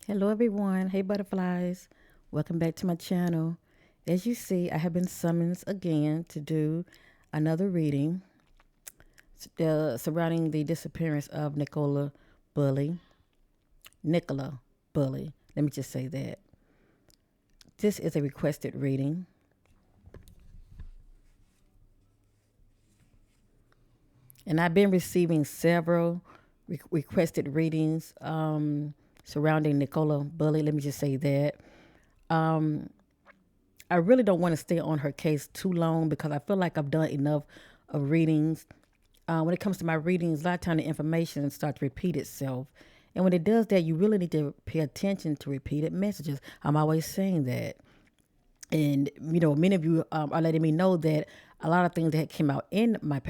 Hello everyone. Hey butterflies. Welcome back to my channel. As you see, I have been summoned again to do another reading surrounding the disappearance of Bulley. Nicola Bulley. Let me just say that. This is a requested reading. And I've been receiving several requested readings surrounding Nicola Bulley. Let me just say that. Um, I really don't want to stay on her case too long because I feel like I've done enough of readings. When it comes to my readings, a lot of time the information starts to repeat itself. And when it does that, you really need to pay attention to repeated messages. I'm always saying that. And, many of you are letting me know that a lot of things that came out in my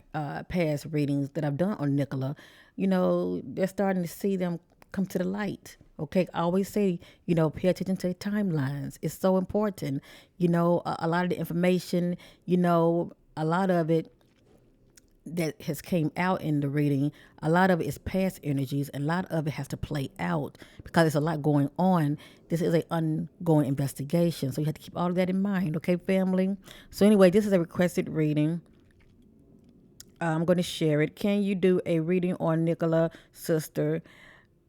past readings that I've done on Nicola, they're starting to see them come to the light. Okay, I always say, pay attention to timelines. It's so important. A lot of the information, a lot of it that has came out in the reading, a lot of it is past energies, and a lot of it has to play out because there's a lot going on. This is an ongoing investigation, so you have to keep all of that in mind, okay, family? So anyway, this is a requested reading. I'm going to share it. Can you do a reading on Nicola, sister?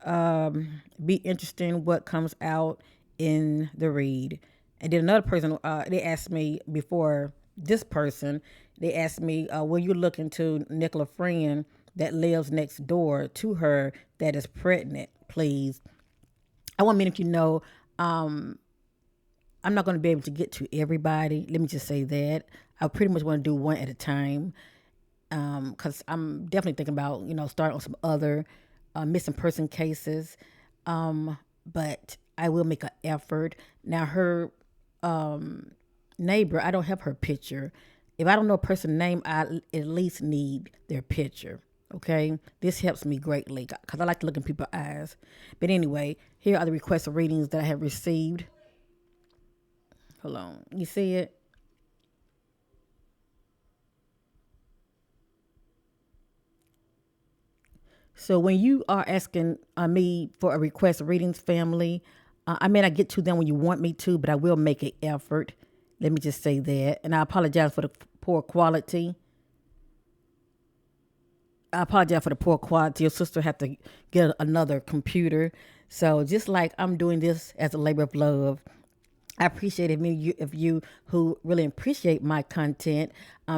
Be interested in what comes out in the read. And then another person, they asked me before this person, they asked me, will you look into Nicola friend that lives next door to her that is pregnant, please? I want to if you know, um, I'm not going to be able to get to everybody. Let me just say that. I pretty much want to do one at a time because I'm definitely thinking about, starting on some other missing person cases. But I will make an effort. Now, her neighbor, I don't have her picture. If I don't know a person's name, I at least need their picture. Okay, this helps me greatly because I like to look in people's eyes. But anyway, here are the requested readings that I have received. Hold on, you see it? So when you are asking me for a request readings, family, I may not get to them when you want me to, but I will make an effort. Let me just say that, and I apologize for the poor quality. I apologize for the poor quality. Your sister have to get another computer. So just like I'm doing this as a labor of love, I appreciate it. If you who really appreciate my content,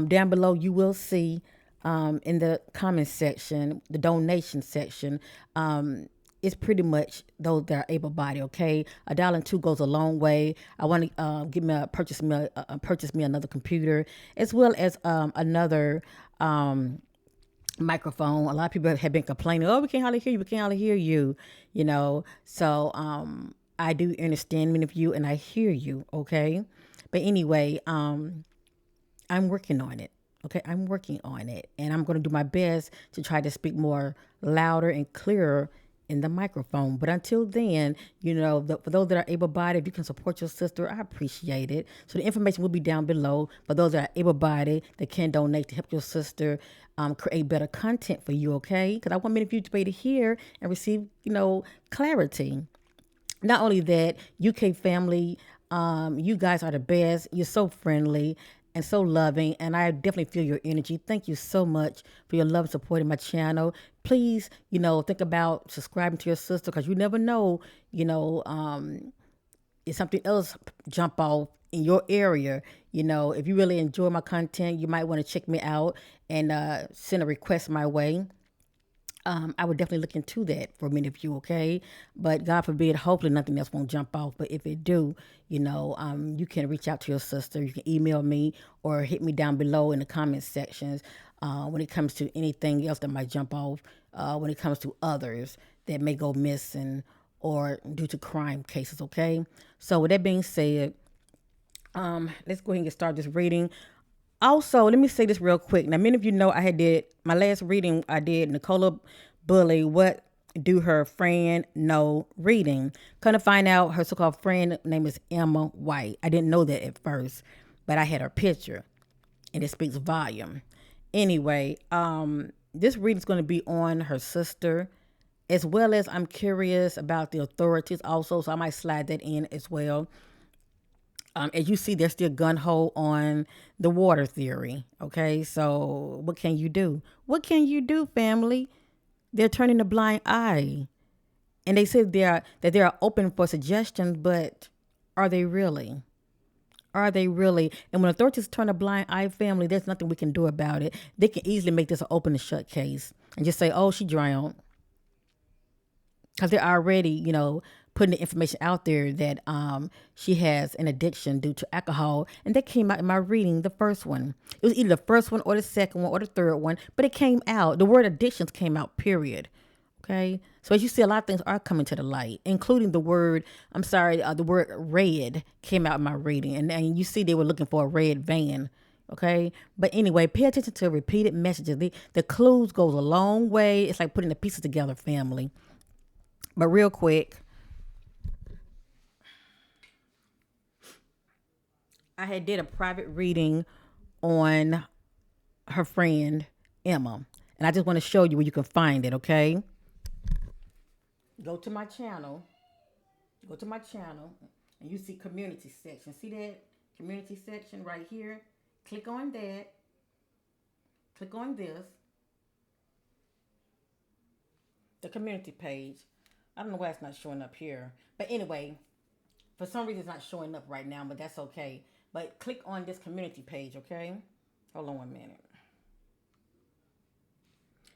down below you will see in the comment section, the donation section. It's pretty much those that are able-bodied. Okay, $1 and two goes a long way. I want to purchase me another computer, as well as another microphone. A lot of people have been complaining, oh, we can't hardly hear you, we can't hardly hear you, So I do understand many of you and I hear you, okay? But anyway, I'm working on it. Okay, I'm working on it and I'm going to do my best to try to speak more louder and clearer in the microphone. But until then, for those that are able bodied, if you can support your sister, I appreciate it. So the information will be down below for those that are able bodied that can donate to help your sister create better content for you, okay? Because I want many of you to be able to hear and receive, clarity. Not only that, UK family, you guys are the best. You're so friendly and so loving, and I definitely feel your energy. Thank you so much for your love and supporting my channel. Please, think about subscribing to your sister because you never know, if something else jump off in your area. If you really enjoy my content, you might want to check me out and send a request my way. I would definitely look into that for many of you, okay? But God forbid, hopefully nothing else won't jump off. But if it do, you can reach out to your sister. You can email me or hit me down below in the comment sections when it comes to anything else that might jump off, when it comes to others that may go missing or due to crime cases, okay? So with that being said, let's go ahead and get started this reading. Also, let me say this real quick. Now, many of you know I had did my last reading. I did Nicola Bulley. What do her friend know? Reading. Kind of find out her so-called friend name is Emma White. I didn't know that at first, but I had her picture, and it speaks volume. Anyway, this reading is going to be on her sister, as well as I'm curious about the authorities also, so I might slide that in as well. As you see, they're still gun ho on the water theory. Okay, so what can you do? What can you do, family? They're turning a blind eye, and they said they are open for suggestions, but are they really? Are they really? And when authorities turn a blind eye, family, there's nothing we can do about it. They can easily make this an open and shut case and just say, "Oh, she drowned," because they're already, putting the information out there that she has an addiction due to alcohol, and that came out in my reading, the first one. It was either the first one or the second one or the third one, but it came out. The word addictions came out. Period. Okay, so as you see, a lot of things are coming to the light, including the word. I'm sorry, the word red came out in my reading, and you see they were looking for a red van. Okay, but anyway, pay attention to repeated messages. The clues goes a long way. It's like putting the pieces together, family. But real quick, I had did a private reading on her friend Emma, and I just want to show you where you can find it. Okay, go to my channel. Go to my channel, and you see community section. See that community section right here? Click on that. Click on this. The community page. I don't know why it's not showing up here. But anyway, for some reason it's not showing up right now, but that's okay. But click on this community page, okay? Hold on 1 minute.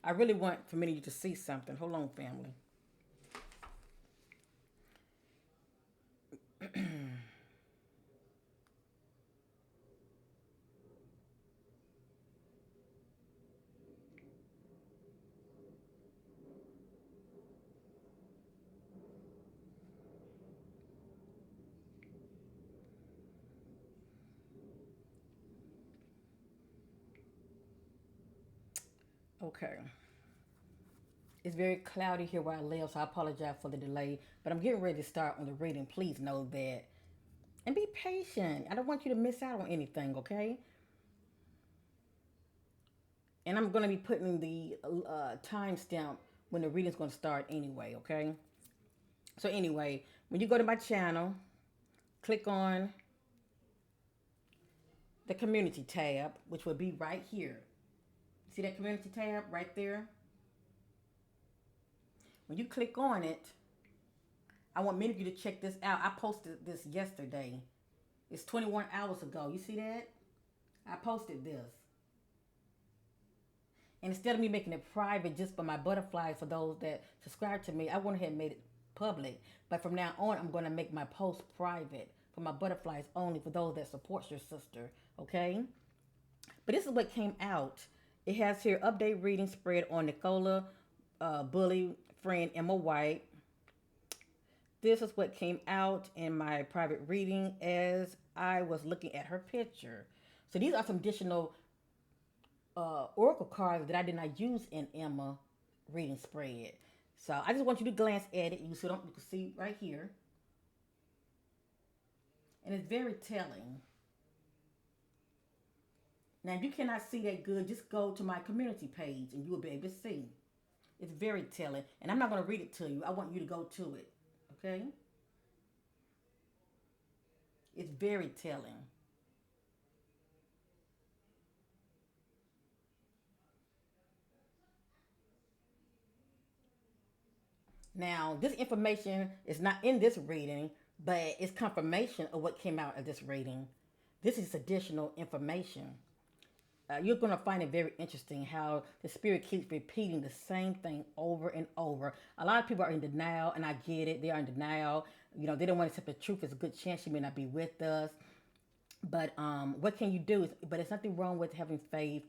I really want for many of you to see something. Hold on, family. Okay. It's very cloudy here where I live, so I apologize for the delay. But I'm getting ready to start on the reading. Please know that. And be patient. I don't want you to miss out on anything, okay? And I'm going to be putting the timestamp when the reading's going to start anyway, okay? So anyway, when you go to my channel, click on the community tab, which will be right here. See that community tab right there? When you click on it, I want many of you to check this out. I posted this yesterday. It's 21 hours ago. You see that? I posted this. And instead of me making it private just for my butterflies, for those that subscribe to me, I went ahead and made it public. But from now on, I'm going to make my post private for my butterflies only, for those that support your sister. Okay? But this is what came out. It has here update reading spread on Nicola Bulley, friend Emma White. This is what came out in my private reading as I was looking at her picture. So these are some additional oracle cards that I did not use in Emma reading spread. So I just want you to glance at it. You can see right here. And it's very telling. Now, if you cannot see that good, just go to my community page and you will be able to see. It's very telling. And I'm not going to read it to you. I want you to go to it. Okay? It's very telling. Now, this information is not in this reading, but it's confirmation of what came out of this reading. This is additional information. You're going to find it very interesting how the spirit keeps repeating the same thing over and over. A lot of people are in denial, and I get it. They are in denial. They don't want to accept the truth. There's a good chance she may not be with us. But what can you do? But there's nothing wrong with having faith.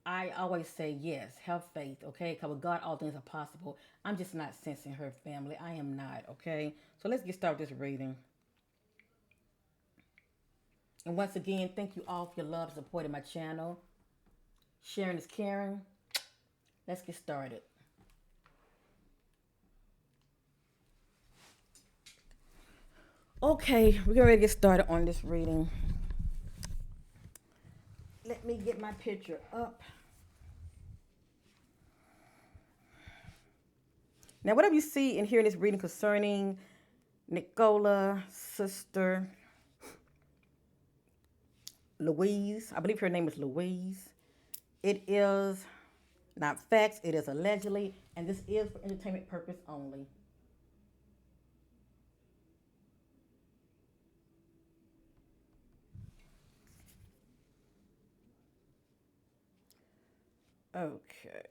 I always say yes, have faith, okay? Because with God, all things are possible. I'm just not sensing her, family. I am not, okay? So let's get started with this reading. And once again, thank you all for your love and support in my channel. Sharing is caring. Let's get started. Okay, we're ready to get started on this reading. Let me get my picture up. Now, whatever you see and hear in this reading concerning Nicola, sister Louise, I believe her name is Louise. It is not facts, it is allegedly, and this is for entertainment purpose only. Okay.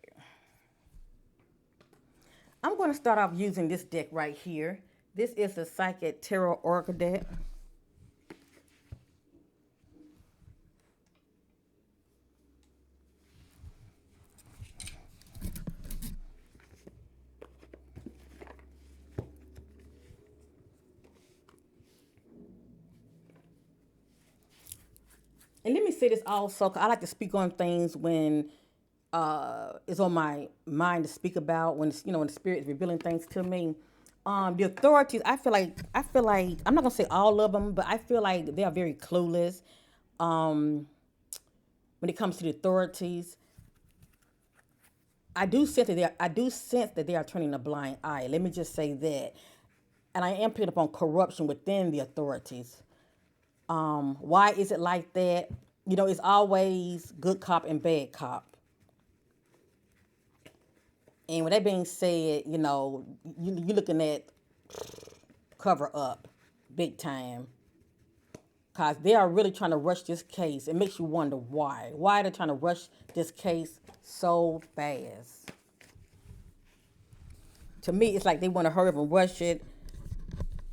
I'm going to start off using this deck right here. This is the Psychic Tarot Oracle deck. And let me say this also, 'cause I like to speak on things when it's on my mind to speak about, when it's, when the spirit is revealing things to me. The authorities, I feel like I'm not gonna say all of them, but I feel like they are very clueless. Um, when it comes to the authorities, I do sense that they are turning a blind eye. Let me just say that, and I am picking up on corruption within the authorities. Why is it like that? It's always good cop and bad cop. And with that being said, you're looking at cover up big time. Because they are really trying to rush this case. It makes you wonder why. Why they're trying to rush this case so fast. To me, it's like they want to hurry up and rush it.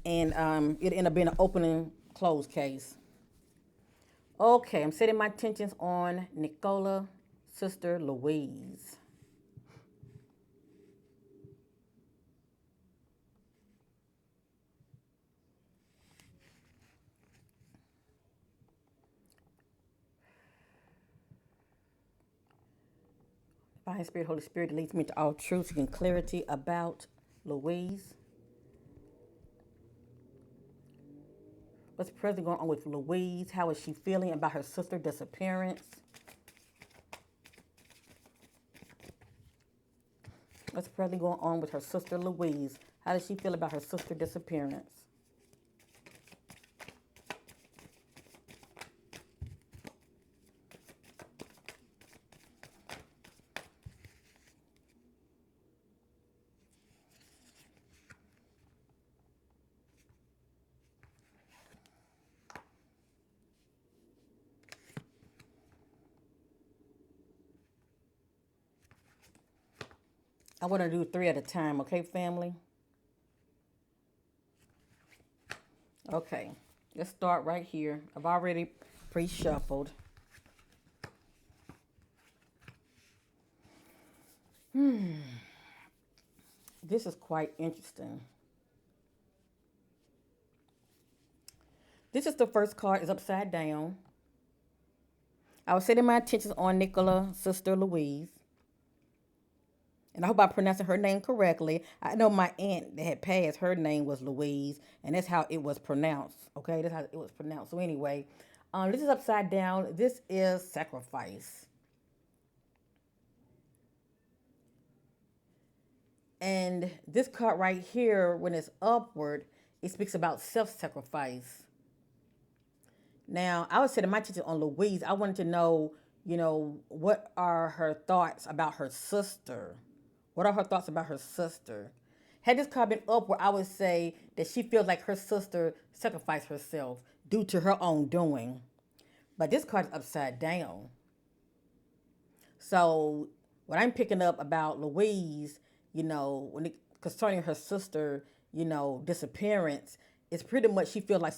And it end up being an open and closed case. Okay, I'm setting my intentions on Nicola, sister Louise. Divine Spirit, Holy Spirit leads me to all truth and clarity about Louise. What's presently going on with Louise? How is she feeling about her sister's disappearance? What's presently going on with her sister Louise? How does she feel about her sister's disappearance? I want to do 3 at a time, okay, family? Okay, let's start right here. I've already pre-shuffled. This is quite interesting. This is the first card, is upside down. I was setting my intentions on Nicola, sister Louise. And I hope I'm pronouncing her name correctly. I know my aunt that had passed, her name was Louise, and that's how it was pronounced. Okay, that's how it was pronounced. So anyway, this is upside down. This is sacrifice. And this card right here, when it's upward, it speaks about self-sacrifice. Now, I was setting my attention on Louise. I wanted to know, what are her thoughts about her sister? What are her thoughts about her sister? Had this card been upward, I would say that she feels like her sister sacrificed herself due to her own doing. But this card is upside down. So what I'm picking up about Louise, concerning her sister, disappearance, it's pretty much she feels like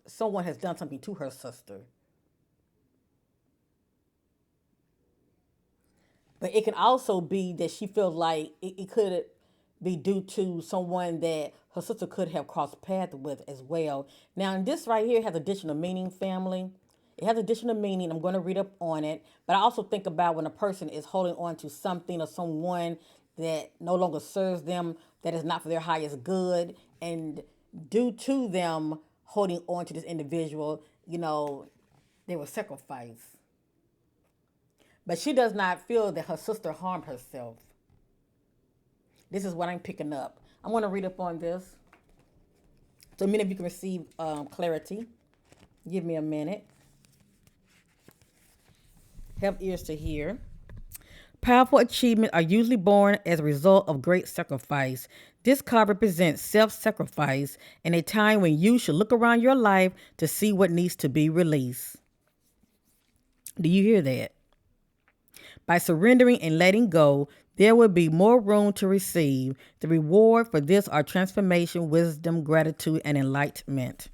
someone has done something to her sister. But it can also be that she feels like it could be due to someone that her sister could have crossed paths with as well. Now, this right here has additional meaning, family. It has additional meaning. I'm going to read up on it. But I also think about when a person is holding on to something or someone that no longer serves them, that is not for their highest good. And due to them holding on to this individual, they were sacrificed. But she does not feel that her sister harmed herself. This is what I'm picking up. I'm going to read up on this so many of you can receive clarity. Give me a minute. Have ears to hear. Powerful achievements are usually born as a result of great sacrifice. This card represents self-sacrifice and a time when you should look around your life to see what needs to be released. Do you hear that? By surrendering and letting go, there will be more room to receive. The reward for this are transformation, wisdom, gratitude, and enlightenment.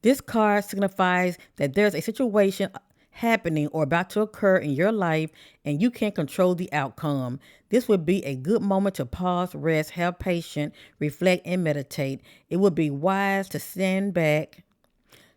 This card signifies that there's a situation happening or about to occur in your life and you can't control the outcome. This would be a good moment to pause, rest, have patience, reflect, and meditate. It would be wise to stand back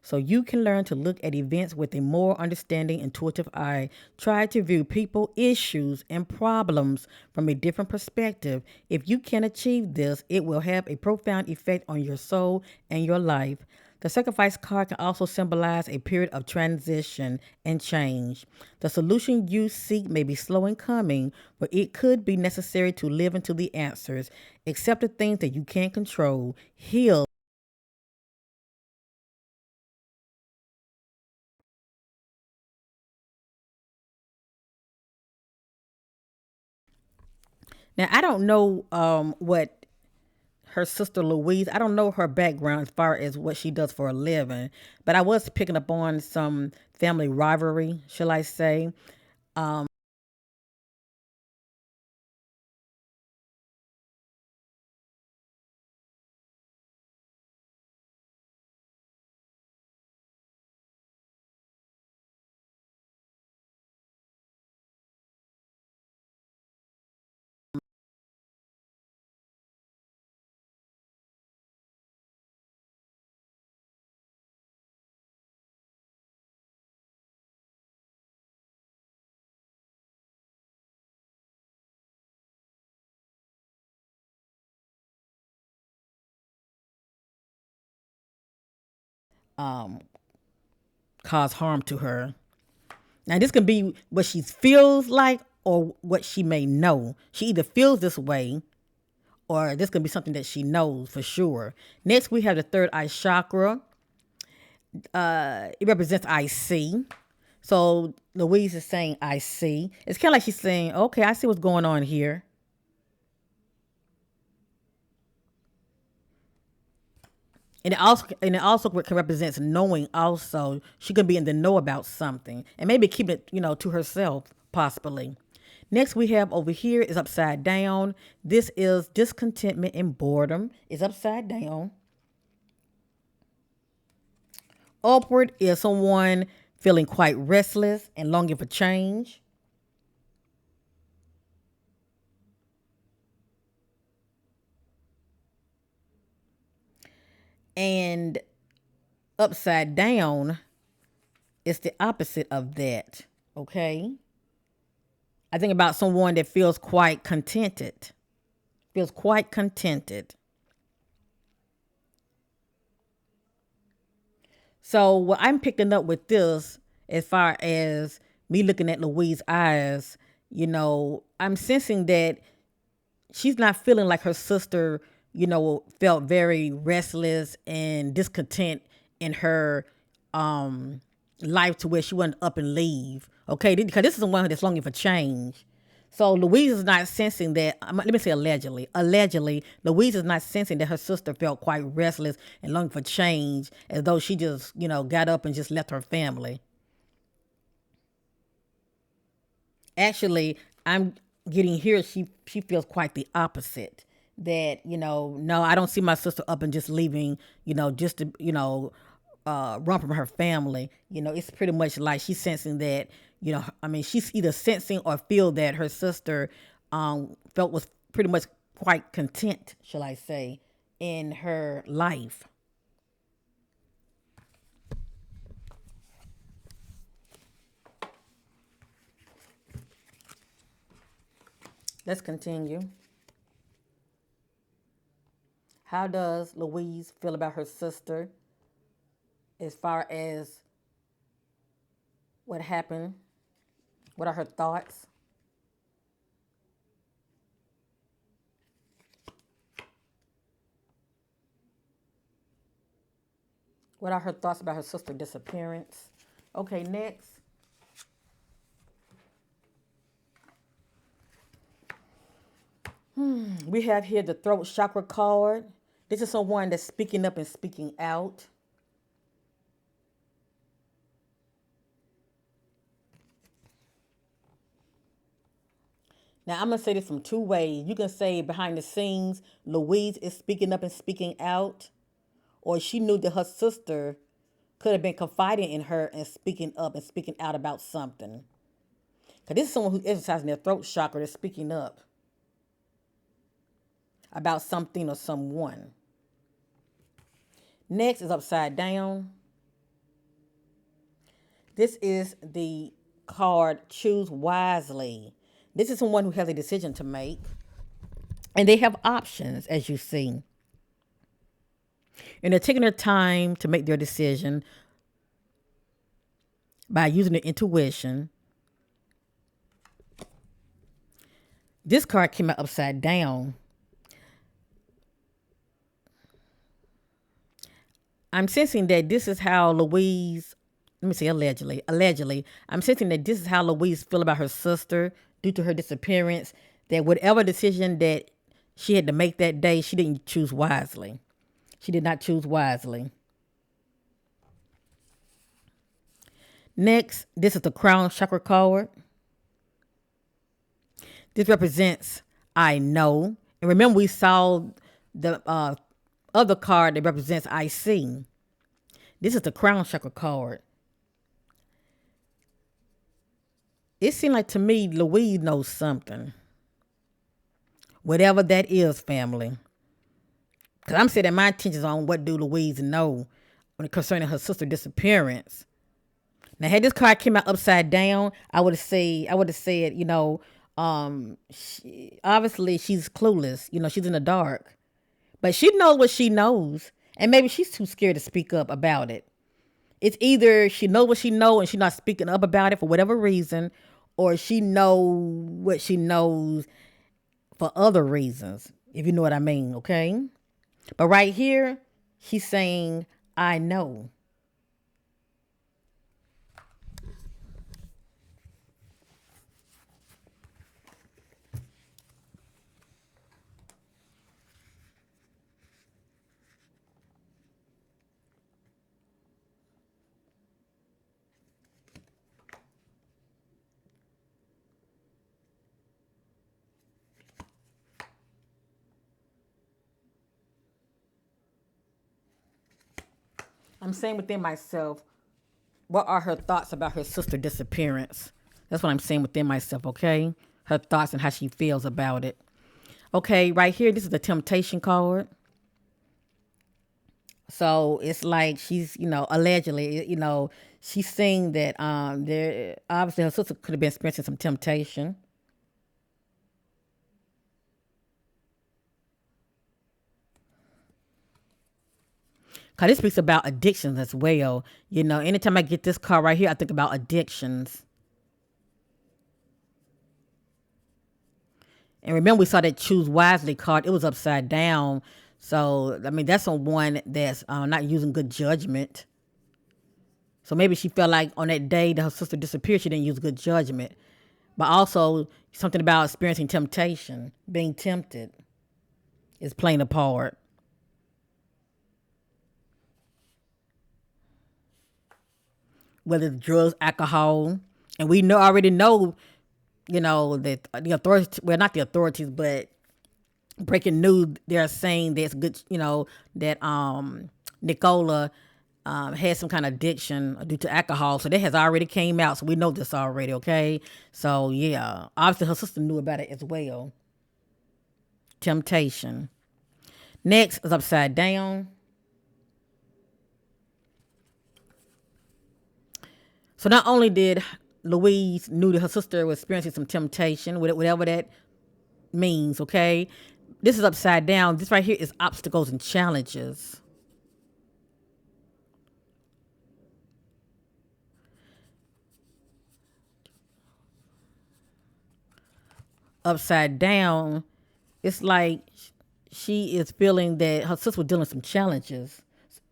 so you can learn to look at events with a more understanding, intuitive eye. Try to view people, issues, and problems from a different perspective. If you can achieve this, it will have a profound effect on your soul and your life. The sacrifice card can also symbolize a period of transition and change. The solution you seek may be slow in coming, but it could be necessary to live into the answers. Accept the things that you can't control. Heal. Now, I don't know what her sister Louise, I don't know her background as far as what she does for a living, but I was picking up on some family rivalry, shall I say. Cause harm to her. Now, this can be what she feels like or what she may know. She either feels this way or this can be something that she knows for sure. Next, we have the third eye chakra. It represents I see. So Louise is saying, I see. It's kind of like she's saying, okay, I see what's going on here. And it also can represents knowing also. She could be in the know about something and maybe keep it, to herself, possibly. Next we have over here is upside down. This is discontentment and boredom. Is upside down. Upward is someone feeling quite restless and longing for change. And upside down is the opposite of that. Okay. I think about someone that feels quite contented. Feels quite contented. So what I'm picking up with this, as far as me looking at Louise's eyes, I'm sensing that she's not feeling like her sister, felt very restless and discontent in her life to where she wouldn't up and leave. Okay, because this is the one that's longing for change. So Louise is not sensing that. Let me say allegedly. Allegedly, Louise is not sensing that her sister felt quite restless and longing for change, as though she just, got up and just left her family. Actually, I'm getting here. She feels quite the opposite. That no, I don't see my sister up and just leaving. Just to run from her family. It's pretty much like she's sensing that. I mean, she's either sensing or feel that her sister felt was pretty much quite content, shall I say, in her life. Let's continue. How does Louise feel about her sister as far as what happened? What are her thoughts? What are her thoughts about her sister's disappearance? Okay, next. We have here the throat chakra card. This is someone that's speaking up and speaking out. Now, I'm going to say this from two ways. You can say behind the scenes, Louise is speaking up and speaking out, or she knew that her sister could have been confiding in her and speaking up and speaking out about something. Because this is someone who's exercising their throat chakra, that's speaking up about something or someone. Next is upside down. This is the card Choose Wisely. This is someone who has a decision to make. And they have options, as you see. And they're taking their time to make their decision by using their intuition. This card came out upside down. I'm sensing that this is how Louise, let me say allegedly, I'm sensing that this is how Louise feel about her sister due to her disappearance, that whatever decision that she had to make that day, she didn't choose wisely. She did not choose wisely. Next, this is the crown chakra card. This represents I know. And remember, we saw the other card that represents I see. This is the crown chakra card. It seemed like to me Louise knows something. Whatever that is, family. Because I'm setting my intentions on what do Louise know when concerning her sister's disappearance. Now, had this card came out upside down, I would have said, obviously she's clueless. She's in the dark. But she knows what she knows. And maybe she's too scared to speak up about it. It's either she knows what she knows and she's not speaking up about it for whatever reason, or she knows what she knows for other reasons, if you know what I mean, okay? But right here, she's saying, I know. I'm saying within myself, what are her thoughts about her sister's disappearance? That's what I'm saying within myself, okay? Her thoughts and how she feels about it. Okay, right here, this is the temptation card. So it's like she's, allegedly, she's saying that there obviously her sister could have been experiencing some temptation. Cause this speaks about addictions as well. Anytime I get this card right here, I think about addictions. And remember, we saw that Choose Wisely card. It was upside down. So, that's on one that's not using good judgment. So maybe she felt like on that day that her sister disappeared, she didn't use good judgment. But also something about experiencing temptation, being tempted is playing a part. Whether it's drugs, alcohol. And we already know, that the authorities, well, not the authorities, but breaking news, they're saying that's good, that Nicola had some kind of addiction due to alcohol. So that has already came out. So we know this already, okay? So, yeah. Obviously, her sister knew about it as well. Temptation. Next is upside down. So not only did Louise knew that her sister was experiencing some temptation, whatever that means, okay? This is upside down. This right here is obstacles and challenges. Upside down, it's like she is feeling that her sister was dealing with some challenges,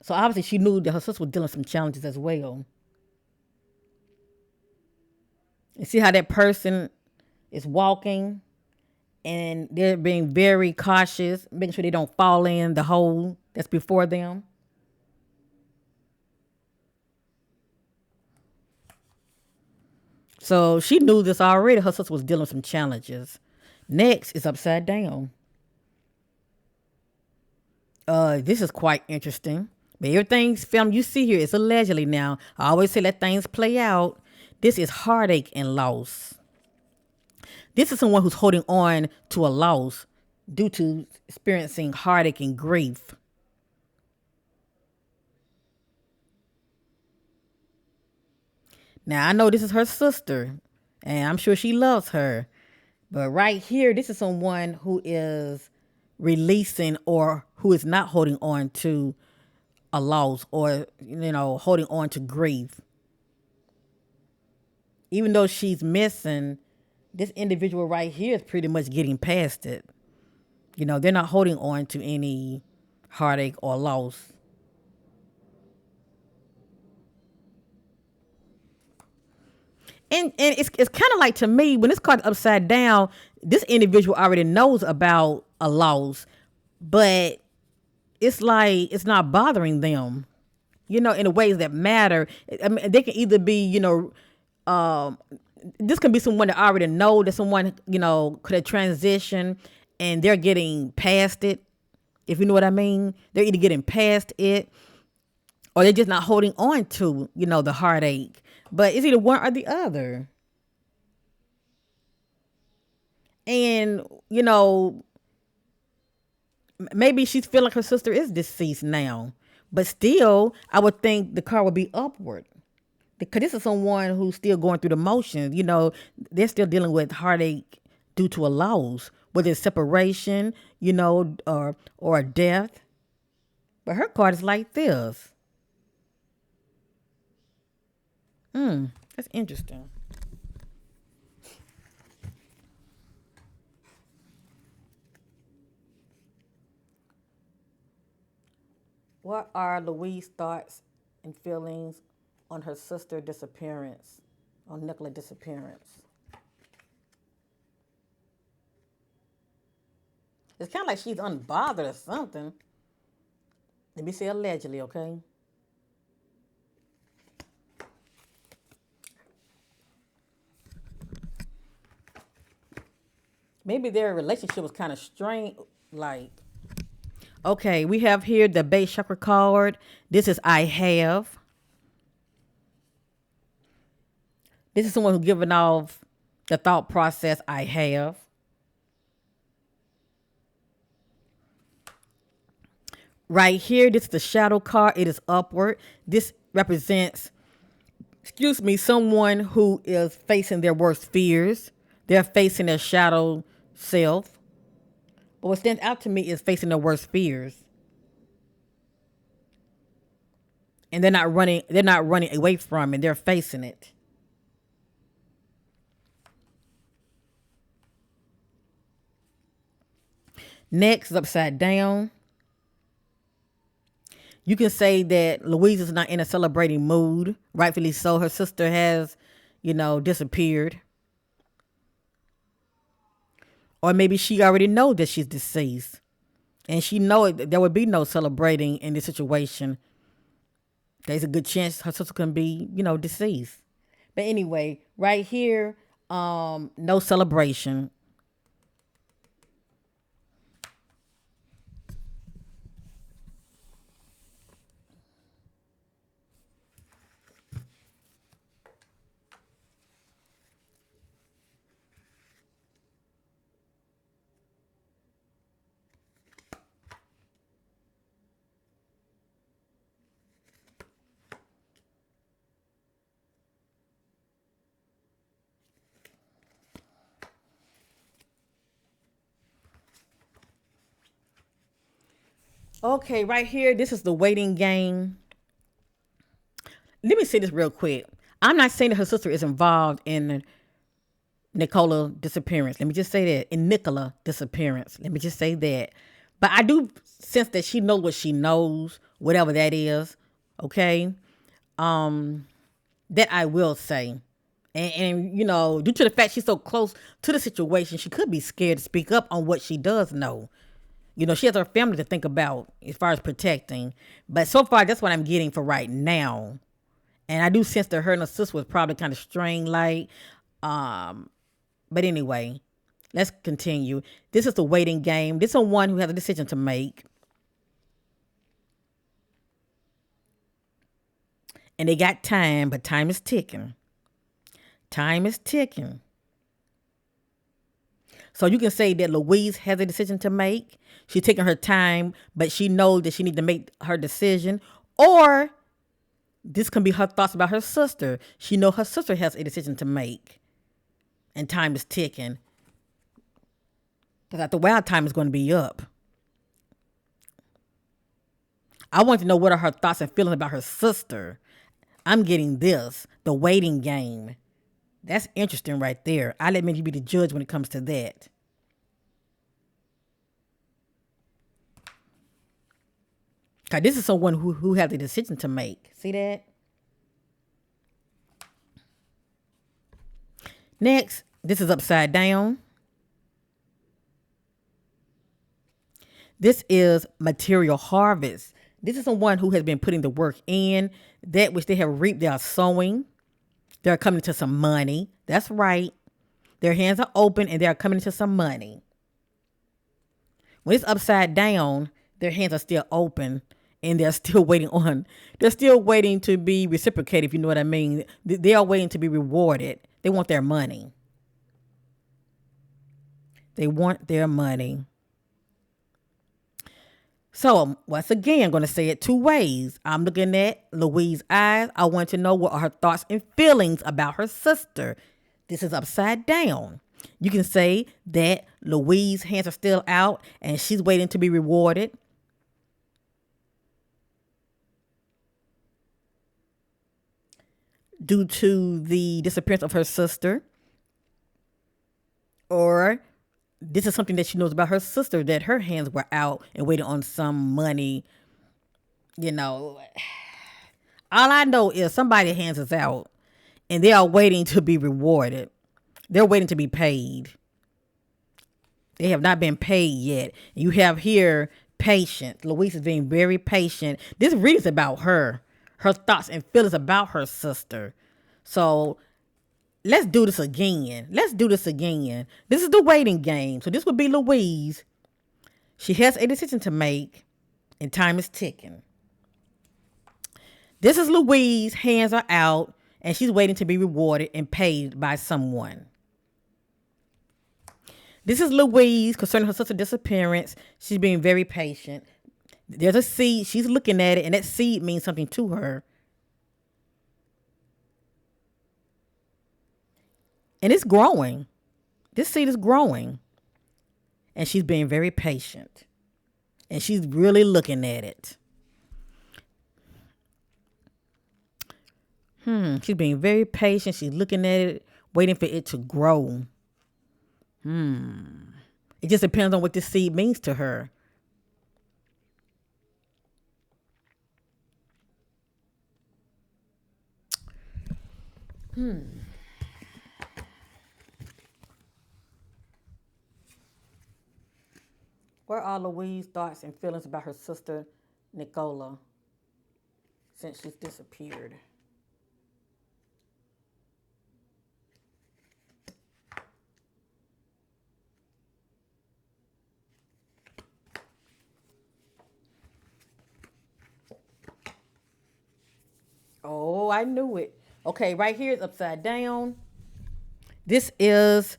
So obviously she knew that her sister was dealing with some challenges as well. And see how that person is walking and they're being very cautious, making sure they don't fall in the hole that's before them. So she knew this already. Her sister was dealing with some challenges. Next is upside down. This is quite interesting. But everything's film you see here is allegedly now. I always say let things play out. This is heartache and loss. This is someone who's holding on to a loss due to experiencing heartache and grief. Now, I know this is her sister, and I'm sure she loves her. But right here, this is someone who is releasing or who is not holding on to a loss or, holding on to grief. Even though she's missing, this individual right here is pretty much getting past it. They're not holding on to any heartache or loss. And it's kind of like, to me, when it's card's upside down, this individual already knows about a loss, but it's like it's not bothering them, in the ways that matter. I mean, they can either be, this can be someone that already know that someone, could have transitioned and they're getting past it, if you know what I mean. They're either getting past it or they're just not holding on to, the heartache. But it's either one or the other. And, maybe she's feeling like her sister is deceased now. But still, I would think the card would be upward. Because this is someone who's still going through the motions. They're still dealing with heartache due to a loss, whether it's separation, or a death. But her card is like this. That's interesting. What are Louise's thoughts and feelings on her sister disappearance, on Nicola disappearance? It's kind of like she's unbothered or something. Let me say allegedly, okay? Maybe their relationship was kind of strained, like. Okay, we have here the base chakra card. This is I have. This is someone who's giving off the thought process I have. Right here, this is the shadow card. It is upward. This represents, someone who is facing their worst fears. They're facing their shadow self. But what stands out to me is facing their worst fears. And they're not running away from it. They're facing it. Next is upside down. You can say that Louise is not in a celebrating mood. Rightfully so. Her sister has, disappeared. Or maybe she already knows that she's deceased. And she knows there would be no celebrating in this situation. There's a good chance her sister can be, deceased. But anyway, right here, no celebration. Okay, right here, this is the waiting game. Let me say this real quick. I'm not saying that her sister is involved in Nicola disappearance. Let me just say that. In Nicola disappearance. Let me just say that. But I do sense that she knows what she knows, whatever that is. Okay. That I will say. And due to the fact she's so close to the situation, she could be scared to speak up on what she does know. She has her family to think about as far as protecting. But so far, that's what I'm getting for right now. And I do sense that her and her sister was probably kind of strained like. But anyway, let's continue. This is the waiting game. This is one who has a decision to make. And they got time, but time is ticking. Time is ticking. So you can say that Louise has a decision to make. She's taking her time, but she knows that she needs to make her decision. Or this can be her thoughts about her sister. She knows her sister has a decision to make. And time is ticking. Because after a while, time is going to be up. I want to know what are her thoughts and feelings about her sister. I'm getting this, the waiting game. That's interesting right there. I let maybe be the judge when it comes to that. Because this is someone who has a decision to make. See that? Next, this is upside down. This is material harvest. This is someone who has been putting the work in. That which they have reaped, they are sowing. They're coming into some money. That's right. Their hands are open and they are coming into some money. When it's upside down, their hands are still open and they're still waiting to be reciprocated, if you know what I mean. They are waiting to be rewarded. They want their money. They want their money. So once again, I'm going to say it two ways. I'm looking at Louise's eyes. I want to know what are her thoughts and feelings about her sister. This is upside down. You can say that Louise's hands are still out and she's waiting to be rewarded. Due to the disappearance of her sister. Or this is something that she knows about her sister, that her hands were out and waiting on some money. All I know is somebody's hands is out and they are waiting to be rewarded. They're waiting to be paid. They have not been paid yet. You have here patience. Louise is being very patient. This reads about her thoughts and feelings about her sister. So let's do this again. This is the waiting game. So this would be Louise. She has a decision to make and time is ticking. This is Louise. Hands are out and she's waiting to be rewarded and paid by someone. This is Louise concerning her sister's disappearance. She's being very patient. There's a seed. She's looking at it and that seed means something to her. And it's growing. This seed is growing. And she's being very patient. And she's really looking at it. She's being very patient. She's looking at it, waiting for it to grow. It just depends on what this seed means to her. What are Louise's thoughts and feelings about her sister, Nicola, since she's disappeared? Oh, I knew it. Okay, right here is upside down. This is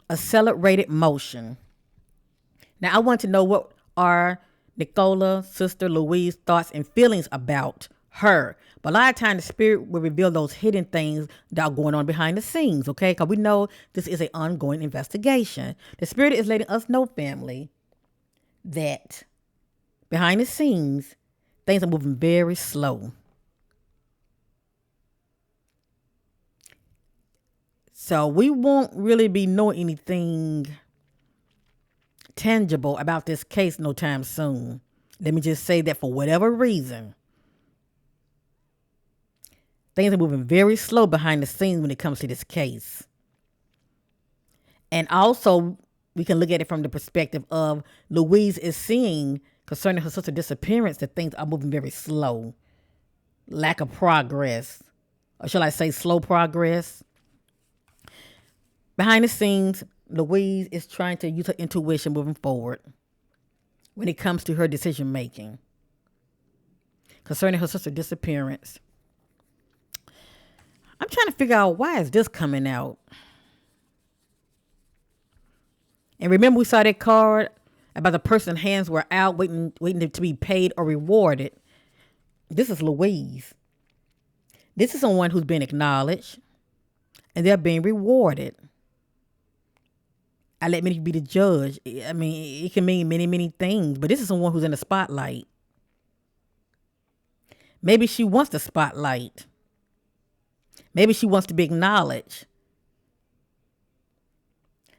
accelerated motion. Now, I want to know what are Nicola's sister Louise's thoughts and feelings about her. But a lot of times the spirit will reveal those hidden things that are going on behind the scenes, okay? Because we know this is an ongoing investigation. The spirit is letting us know, family, that behind the scenes, things are moving very slow. So we won't really be knowing anything tangible about this case no time soon. Let me just say that for whatever reason, things are moving very slow behind the scenes when it comes to this case. And also, we can look at it from the perspective of Louise is seeing concerning her sister's disappearance that things are moving very slow. Lack of progress. Or shall I say slow progress? Behind the scenes, Louise is trying to use her intuition moving forward when it comes to her decision making concerning her sister's disappearance. I'm trying to figure out, why is this coming out? And remember, we saw that card about the person's hands were out waiting to be paid or rewarded. This is Louise. This is someone who's been acknowledged and they're being rewarded. I let me be the judge. I mean, it can mean many, many things, but this is someone who's in the spotlight. Maybe she wants the spotlight. Maybe she wants to be acknowledged.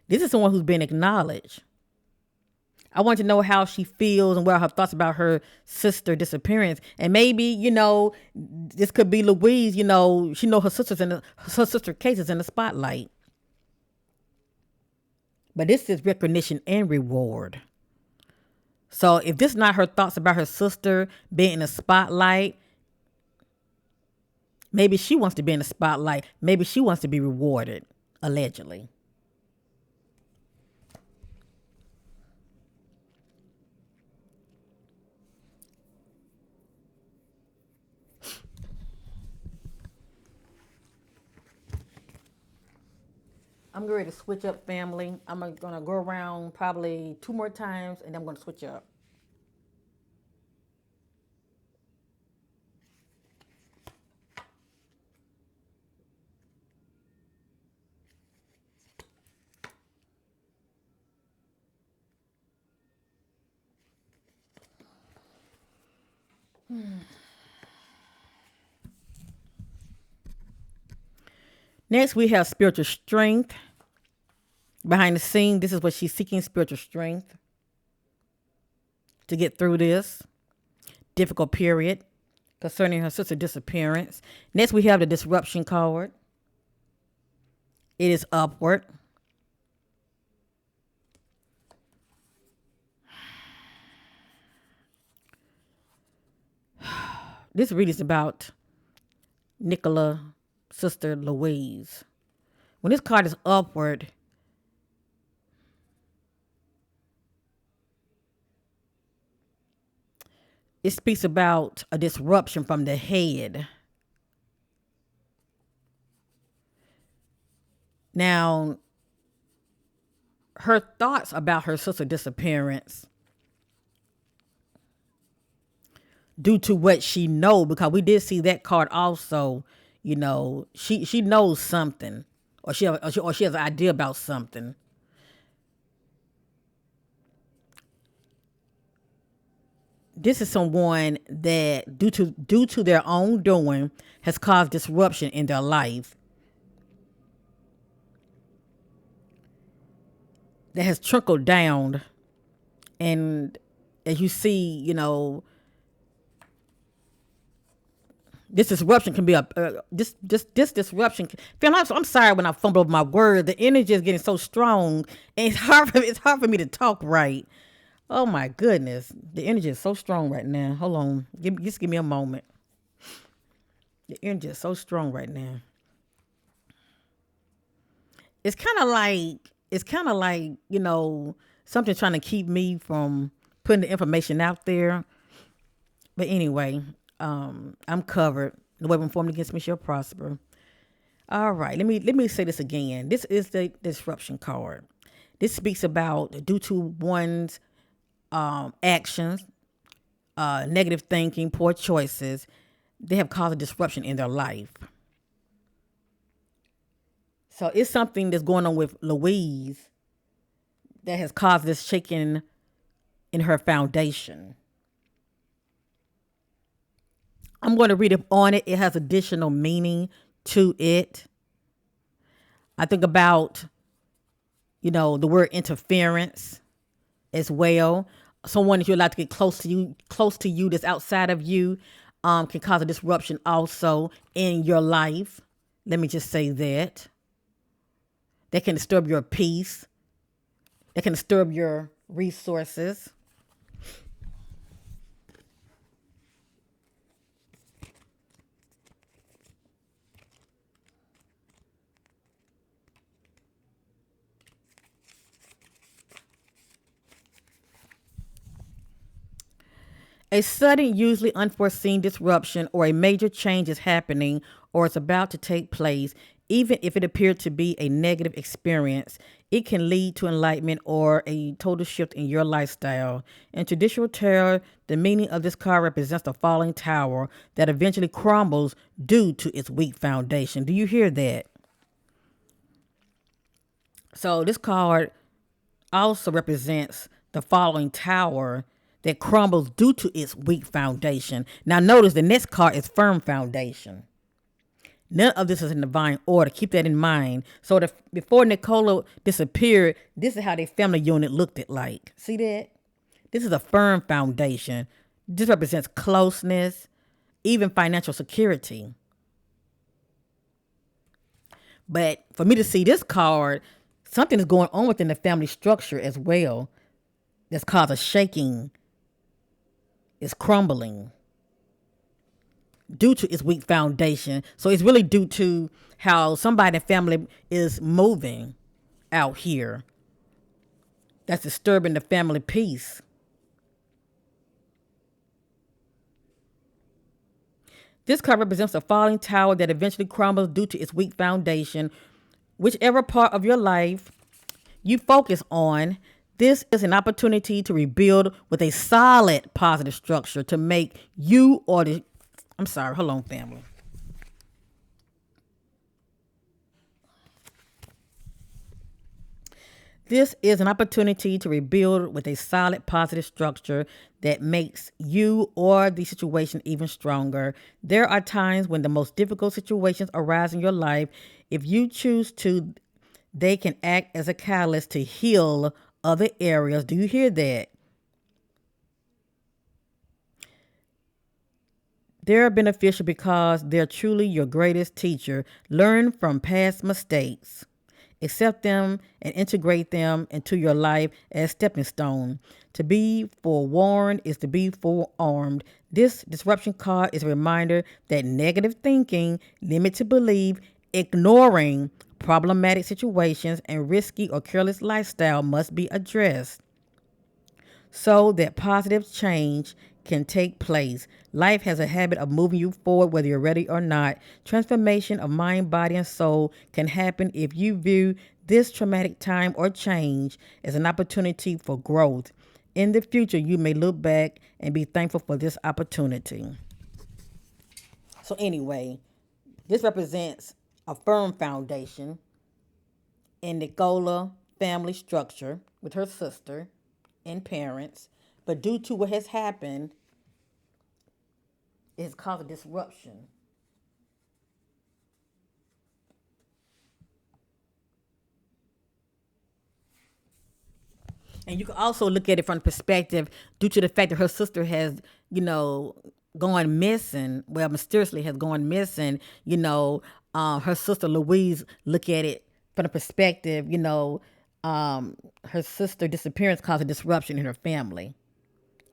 This is someone who's been acknowledged. I want to know how she feels and what her thoughts about her sister disappearance. And maybe, this could be Louise, she know her sister case is in the spotlight. But this is recognition and reward. So if this is not her thoughts about her sister being in the spotlight, maybe she wants to be in the spotlight. Maybe she wants to be rewarded, allegedly. I'm ready to switch up, family. I'm going to go around probably 2 more times, and then I'm going to switch up. Next, we have spiritual strength. Behind the scene, this is what she's seeking, spiritual strength to get through this difficult period concerning her sister's disappearance. Next, we have the disruption card. It is upward. This reading is about Nicola, sister Louise. When this card is upward, it speaks about a disruption from the head. Now, her thoughts about her sister's disappearance, due to what she knows, because we did see that card also, she knows something, or she has an idea about something. This is someone that due to their own doing has caused disruption in their life. That has trickled down. And as you see, this disruption can be this disruption. I'm sorry when I fumble over my word. The energy is getting so strong, and it's hard for me to talk right. Oh my goodness, the energy is so strong right now. Hold on, just give me a moment. The energy is so strong right now. It's kind of like something trying to keep me from putting the information out there. But anyway. I'm covered. No weapon formed against me shall prosper. All right, let me say this again. This is the disruption card. This speaks about due to one's actions, negative thinking, poor choices, they have caused a disruption in their life. So it's something that's going on with Louise that has caused this shaking in her foundation. I'm going to read up on it. It has additional meaning to it. I think about, the word interference. as well. Someone that you're allowed to get close to you that's outside of you, can cause a disruption also in your life. Let me just say that. That can disturb your peace. That can disturb your resources. A sudden, usually unforeseen disruption or a major change is happening or is about to take place. Even if it appeared to be a negative experience, it can lead to enlightenment or a total shift in your lifestyle. In traditional tarot, the meaning of this card represents the falling tower that eventually crumbles due to its weak foundation. Do you hear that? So this card also represents the falling tower that crumbles due to its weak foundation. Now notice the next card is firm foundation. None of this is in divine order. Keep that in mind. So before Nicola disappeared, this is how their family unit looked at like. See that? This is a firm foundation. This represents closeness, even financial security. But for me to see this card, something is going on within the family structure as well that's caused a shaking. It's crumbling due to its weak foundation. So it's really due to how somebody in the family is moving out here. That's disturbing the family peace. This card represents a falling tower that eventually crumbles due to its weak foundation. Whichever part of your life you focus on, this is an opportunity to rebuild with a solid positive structure to make you or the... I'm sorry, hold on, family. This is an opportunity to rebuild with a solid positive structure that makes you or the situation even stronger. There are times when the most difficult situations arise in your life. If you choose to, they can act as a catalyst to heal other areas. Do you hear that? They're beneficial because they're truly your greatest teacher. Learn from past mistakes. Accept them and integrate them into your life as stepping stone. To be forewarned is to be forearmed. This disruption card is a reminder that negative thinking, limited belief, ignoring problematic situations, and risky or careless lifestyle must be addressed so that positive change can take place. Life has a habit of moving you forward whether you're ready or not. Transformation of mind, body, and soul can happen if you view this traumatic time or change as an opportunity for growth. In the future, you may look back and be thankful for this opportunity. So anyway, this represents a firm foundation in Nicola family structure with her sister and parents, but due to what has happened, it has caused a disruption. And you can also look at it from the perspective due to the fact that her sister has, gone missing. Well, mysteriously has gone missing. Her sister Louise look at it from the perspective, her sister disappearance caused a disruption in her family.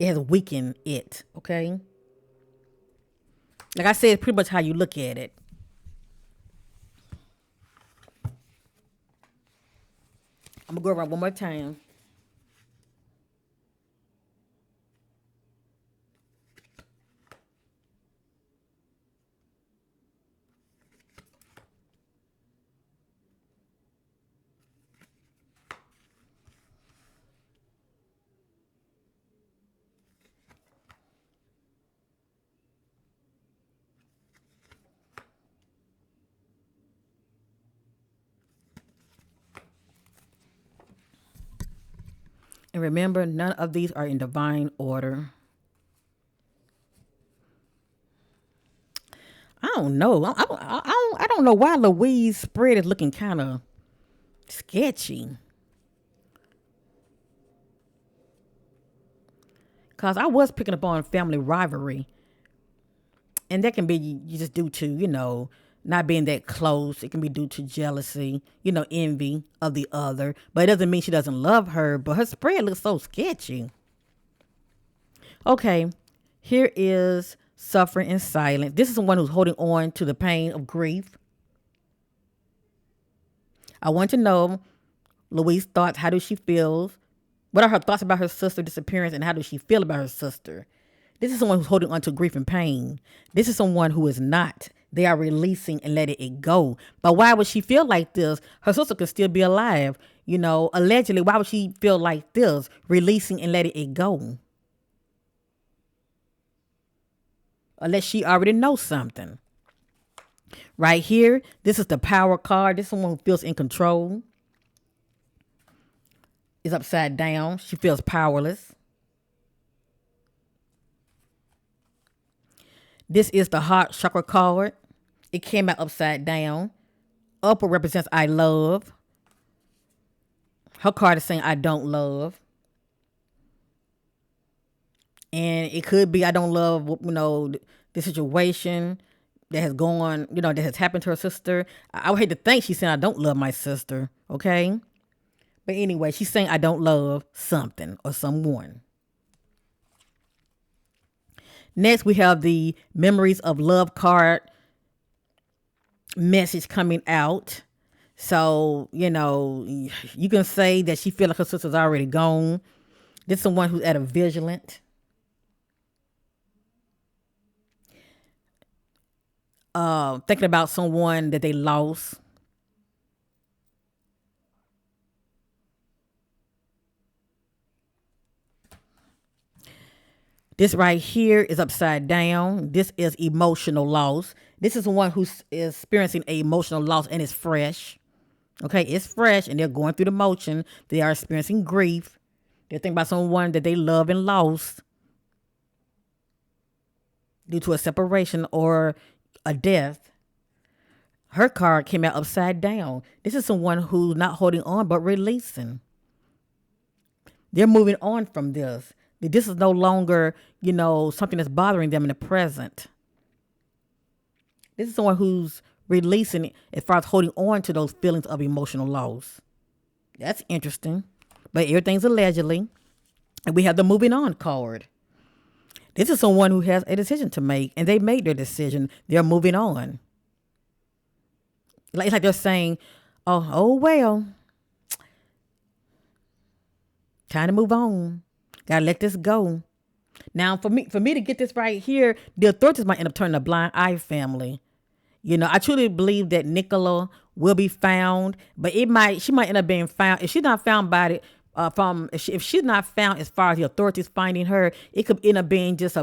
It has weakened it. Okay. Like I said, it's pretty much how you look at it. I'm gonna go around one more time. And remember, none of these are in divine order. I don't know. I don't know why Louise spread is looking kind of sketchy. Because I was picking up on family rivalry. And that can be you just due to, not being that close. It can be due to jealousy, envy of the other. But it doesn't mean she doesn't love her. But her spread looks so sketchy. Okay, here is suffering in silence. This is someone who's holding on to the pain of grief. I want to know Louise's thoughts. How does she feel? What are her thoughts about her sister's disappearance, and how does she feel about her sister? This is someone who's holding on to grief and pain. This is someone who is not. They are releasing and letting it go. But why would she feel like this? Her sister could still be alive. Allegedly, why would she feel like this? Releasing and letting it go. Unless she already knows something. Right here, this is the power card. This is someone who feels in control. Is upside down. She feels powerless. This is the heart chakra card. It came out upside down. Upper represents I love. Her card is saying I don't love. And it could be I don't love, the situation that has gone, that has happened to her sister. I would hate to think she's saying I don't love my sister, okay? But anyway, she's saying I don't love something or someone. Next, we have the memories of love card message coming out. So, you can say that she feels like her sister's already gone. This is someone who's at a vigilant. Thinking about someone that they lost. This right here is upside down. This is emotional loss. This is someone who's experiencing an emotional loss and it's fresh. Okay, it's fresh and they're going through the motion. They are experiencing grief. They're thinking about someone that they love and lost due to a separation or a death. Her card came out upside down. This is someone who's not holding on but releasing. They're moving on from this. This is no longer, something that's bothering them in the present. This is someone who's releasing as far as holding on to those feelings of emotional loss. That's interesting. But everything's allegedly. And we have the moving on card. This is someone who has a decision to make, and they made their decision. They're moving on. It's like they're saying, oh well, time to move on. Gotta let this go. Now, for me to get this right here, the authorities might end up turning a blind eye, family. I truly believe that Nicola will be found, but she might end up being found. If she's not found by it, if she's not found as far as the authorities finding her, it could end up being just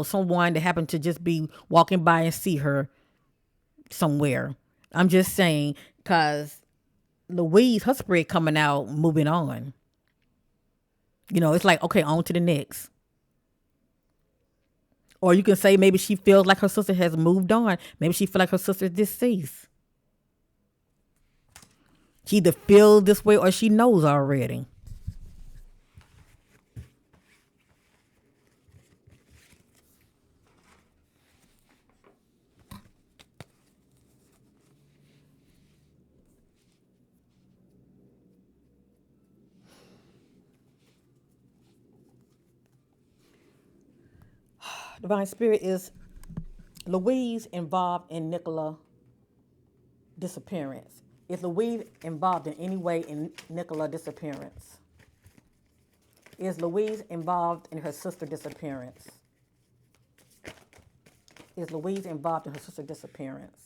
someone that happened to just be walking by and see her somewhere. I'm just saying, because Louise, her spread coming out, moving on. It's like, okay, on to the next. Or you can say maybe she feels like her sister has moved on. Maybe she feels like her sister is deceased. She either feels this way or she knows already. Divine Spirit, is Louise involved in Nicola disappearance? Is Louise involved in any way in Nicola disappearance? Is Louise involved in her sister disappearance? Is Louise involved in her sister disappearance?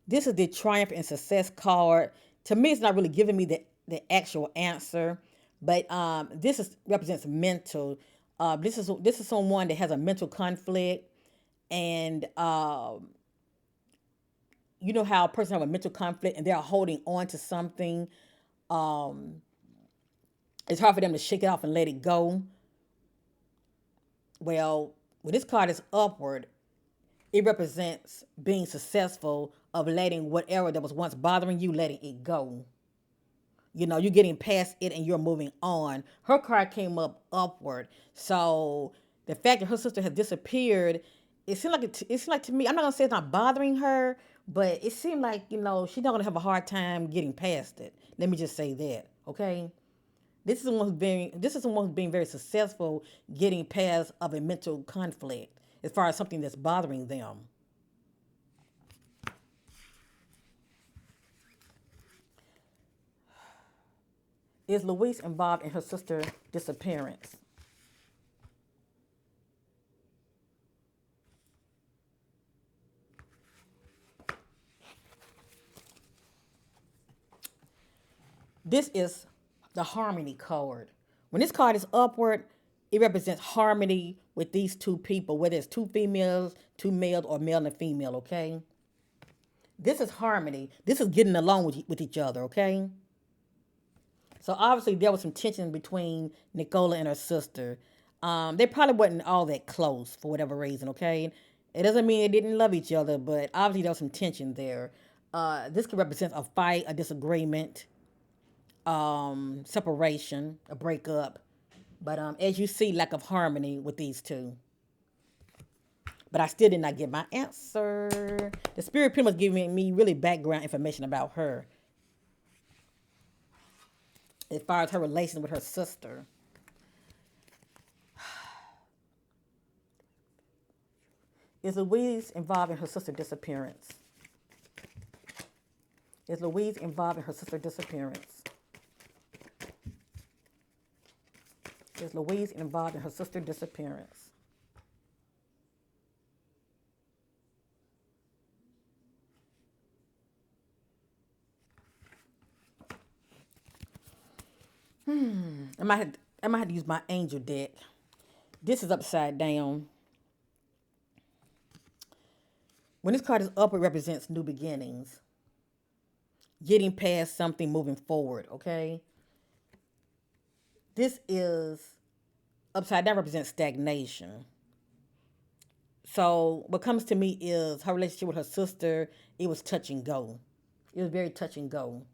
This is the triumph and success card. To me, it's not really giving me the actual answer, but this represents mental. This is someone that has a mental conflict, and you know how a person has a mental conflict and they're holding on to something. It's hard for them to shake it off and let it go. Well, when this card is upward, It represents being successful of letting whatever that was once bothering you, letting it go. You know, you're getting past it and you're moving on. Her card came up upward. So the fact that her sister has disappeared, it seemed like to me, I'm not gonna say it's not bothering her, but it seemed like, you know, she's not gonna have a hard time getting past it. Let me just say that. Okay. This is someone who's being very successful getting past of a mental conflict as far as something that's bothering them. Is Louise involved in her sister's disappearance? This is the harmony card. When this card is upward, it represents harmony with these two people, whether it's two females, two males, or male and female, okay? This is harmony. This is getting along with each other, okay? So obviously there was some tension between Nicola and her sister. They probably wasn't all that close for whatever reason, okay? It doesn't mean they didn't love each other, but obviously there was some tension there. This could represent a fight, a disagreement, separation, a breakup. But as you see, lack of harmony with these two. But I still did not get my answer. The spirit pretty much giving me really background information about her as far as her relation with her sister. Is Louise involved in her sister's disappearance? Is Louise involved in her sister's disappearance? Is Louise involved in her sister's disappearance? I might have to use my angel deck. This is upside down. When this card is up, it represents new beginnings. Getting past something, moving forward, okay? This is upside down represents stagnation. So what comes to me is her relationship with her sister, it was touch and go. It was very touch and go.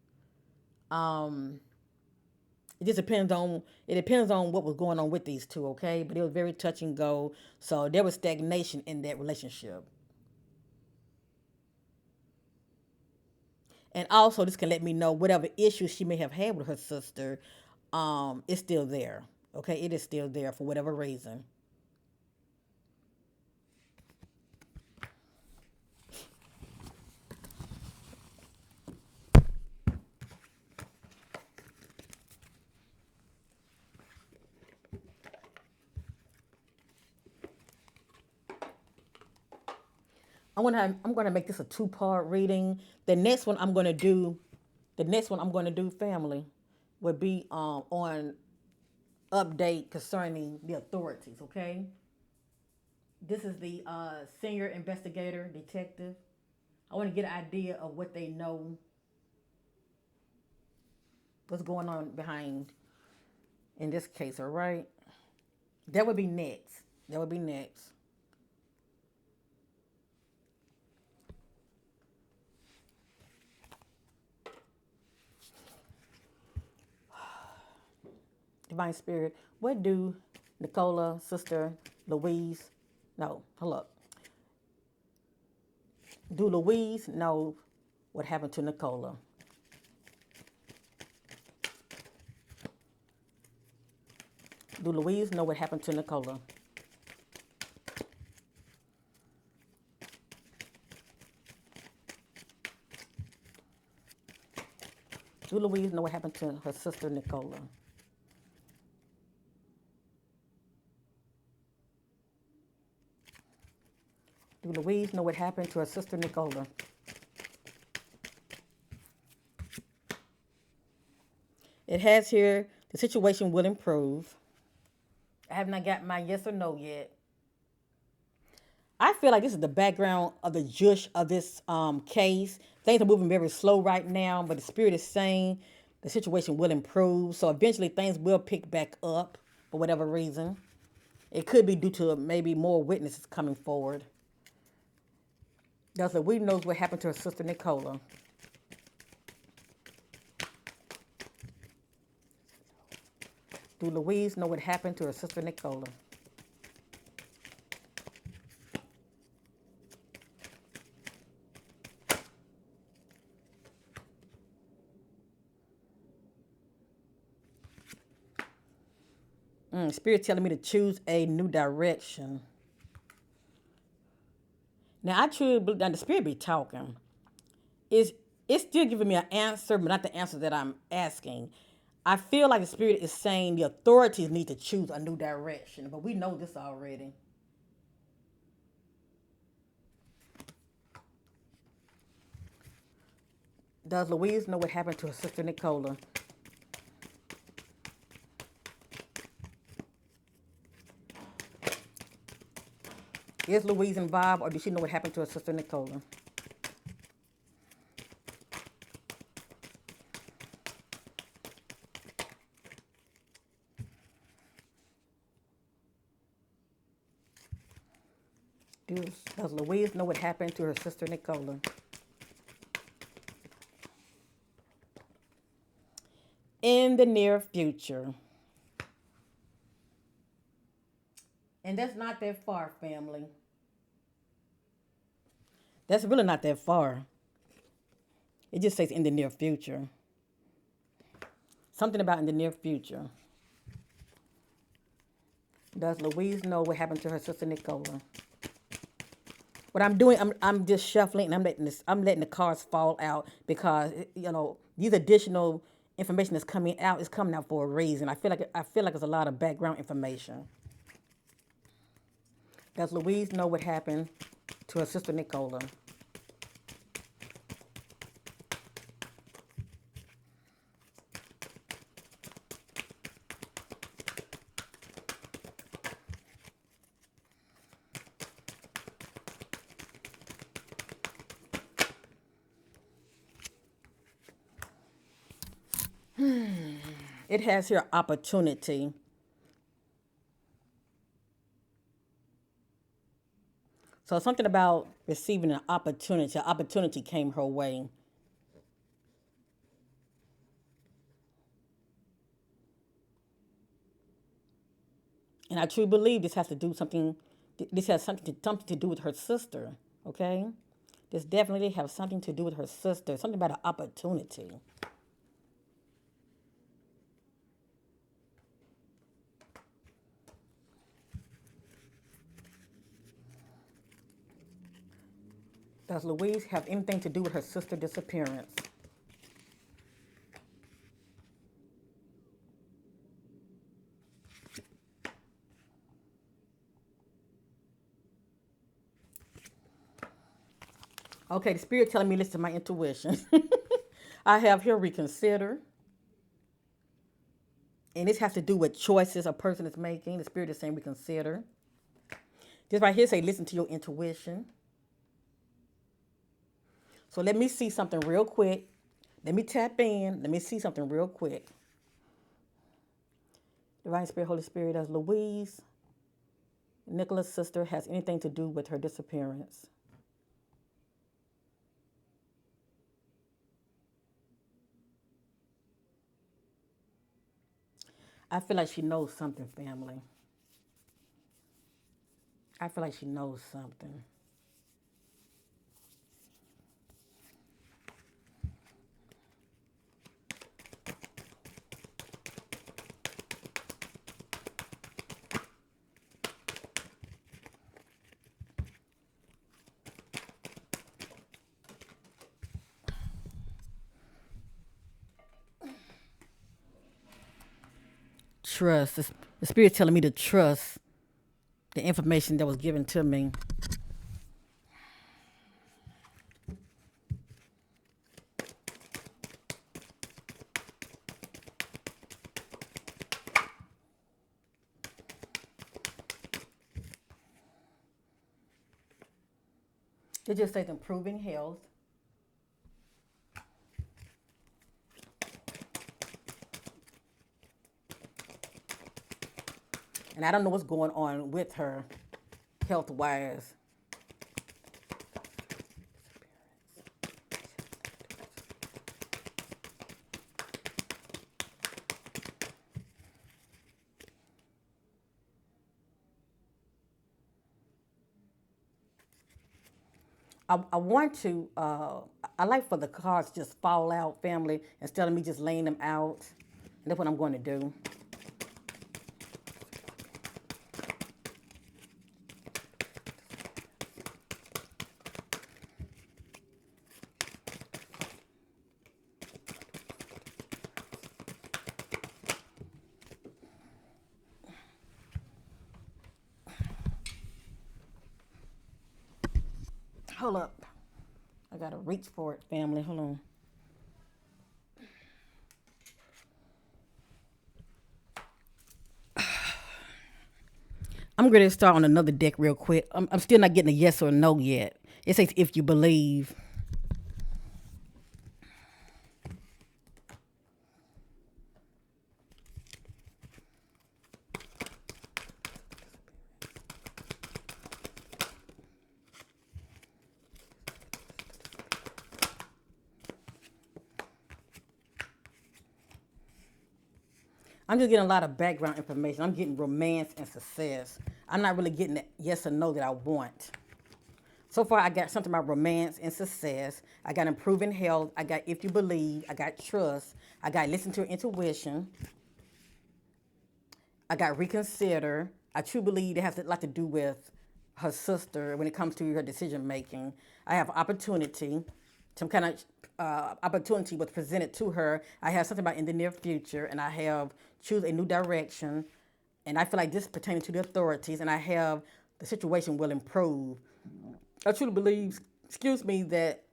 It just depends on what was going on with these two, okay? But it was very touch and go. So there was stagnation in that relationship. And also this can let me know whatever issues she may have had with her sister, it's still there. Okay, it is still there for whatever reason. I'm gonna make this a two-part reading. The next one I'm gonna do, family, would be on update concerning the authorities. Okay, this is the senior investigator detective. I want to get an idea of what they know, what's going on behind in this case. All right, that would be next. That would be next. Divine Spirit, what do Nicola, sister, Louise, no, hold up. Do Louise know what happened to Nicola? Do Louise know what happened to Nicola? Do Louise know what happened to her sister Nicola? Do Louise know what happened to her sister Nicola? It has here, the situation will improve. I have not got my yes or no yet. I feel like this is the background of the jush of this case. Things are moving very slow right now, but the spirit is saying the situation will improve. So eventually things will pick back up for whatever reason. It could be due to maybe more witnesses coming forward. Does Louise knows what happened to her sister Nicola? Do Louise know what happened to her sister Nicola? Spirit telling me to choose a new direction. Now, I truly believe that the Spirit be talking. It's still giving me an answer, but not the answer that I'm asking. I feel like the Spirit is saying the authorities need to choose a new direction, but we know this already. Does Louise know what happened to her sister Nicola? Is Louise involved, or does she know what happened to her sister Nicola? Does Louise know what happened to her sister Nicola? In the near future. And that's not that far, family. That's really not that far. It just says in the near future. Something about in the near future. Does Louise know what happened to her sister Nicola? What I'm doing, I'm just shuffling, and I'm letting the cards fall out because these additional information that's coming out is coming out for a reason. I feel like there's a lot of background information. Does Louise know what happened to her sister Nicola? It has here opportunity. So something about receiving an opportunity. An opportunity came her way. And I truly believe this has to do something. This has something to do with her sister. Okay, this definitely has something to do with her sister. Something about an opportunity. Does Louise have anything to do with her sister's disappearance? Okay, the Spirit telling me listen to my intuition. I have here reconsider. And this has to do with choices a person is making. The Spirit is saying reconsider. This right here say listen to your intuition. So let me see something real quick. Let me tap in. Let me see something real quick. Divine Spirit, Holy Spirit, does Louise, Nicola's sister, has anything to do with her disappearance? I feel like she knows something, family. I feel like she knows something. Trust. The Spirit telling me to trust the information that was given to me. It just says improving health. And I don't know what's going on with her health-wise. I want to, I like for the cards just fall out, family, instead of me just laying them out. And that's what I'm going to do. Hold up. I got to reach for it, family. Hold on. I'm going to start on another deck real quick. I'm still not getting a yes or a no yet. It says if you believe. I'm just getting a lot of background information. I'm getting romance and success. I'm not really getting the yes or no that I want. So far, I got something about romance and success. I got improving health. I got if you believe. I got trust. I got listen to your intuition. I got reconsider. I truly believe it has a lot to do with her sister when it comes to her decision making. I have opportunity. Some kind of opportunity was presented to her. I have something about in the near future, and I have choose a new direction. And I feel like this pertaining to the authorities, and I have the situation will improve. I truly believe, excuse me, that,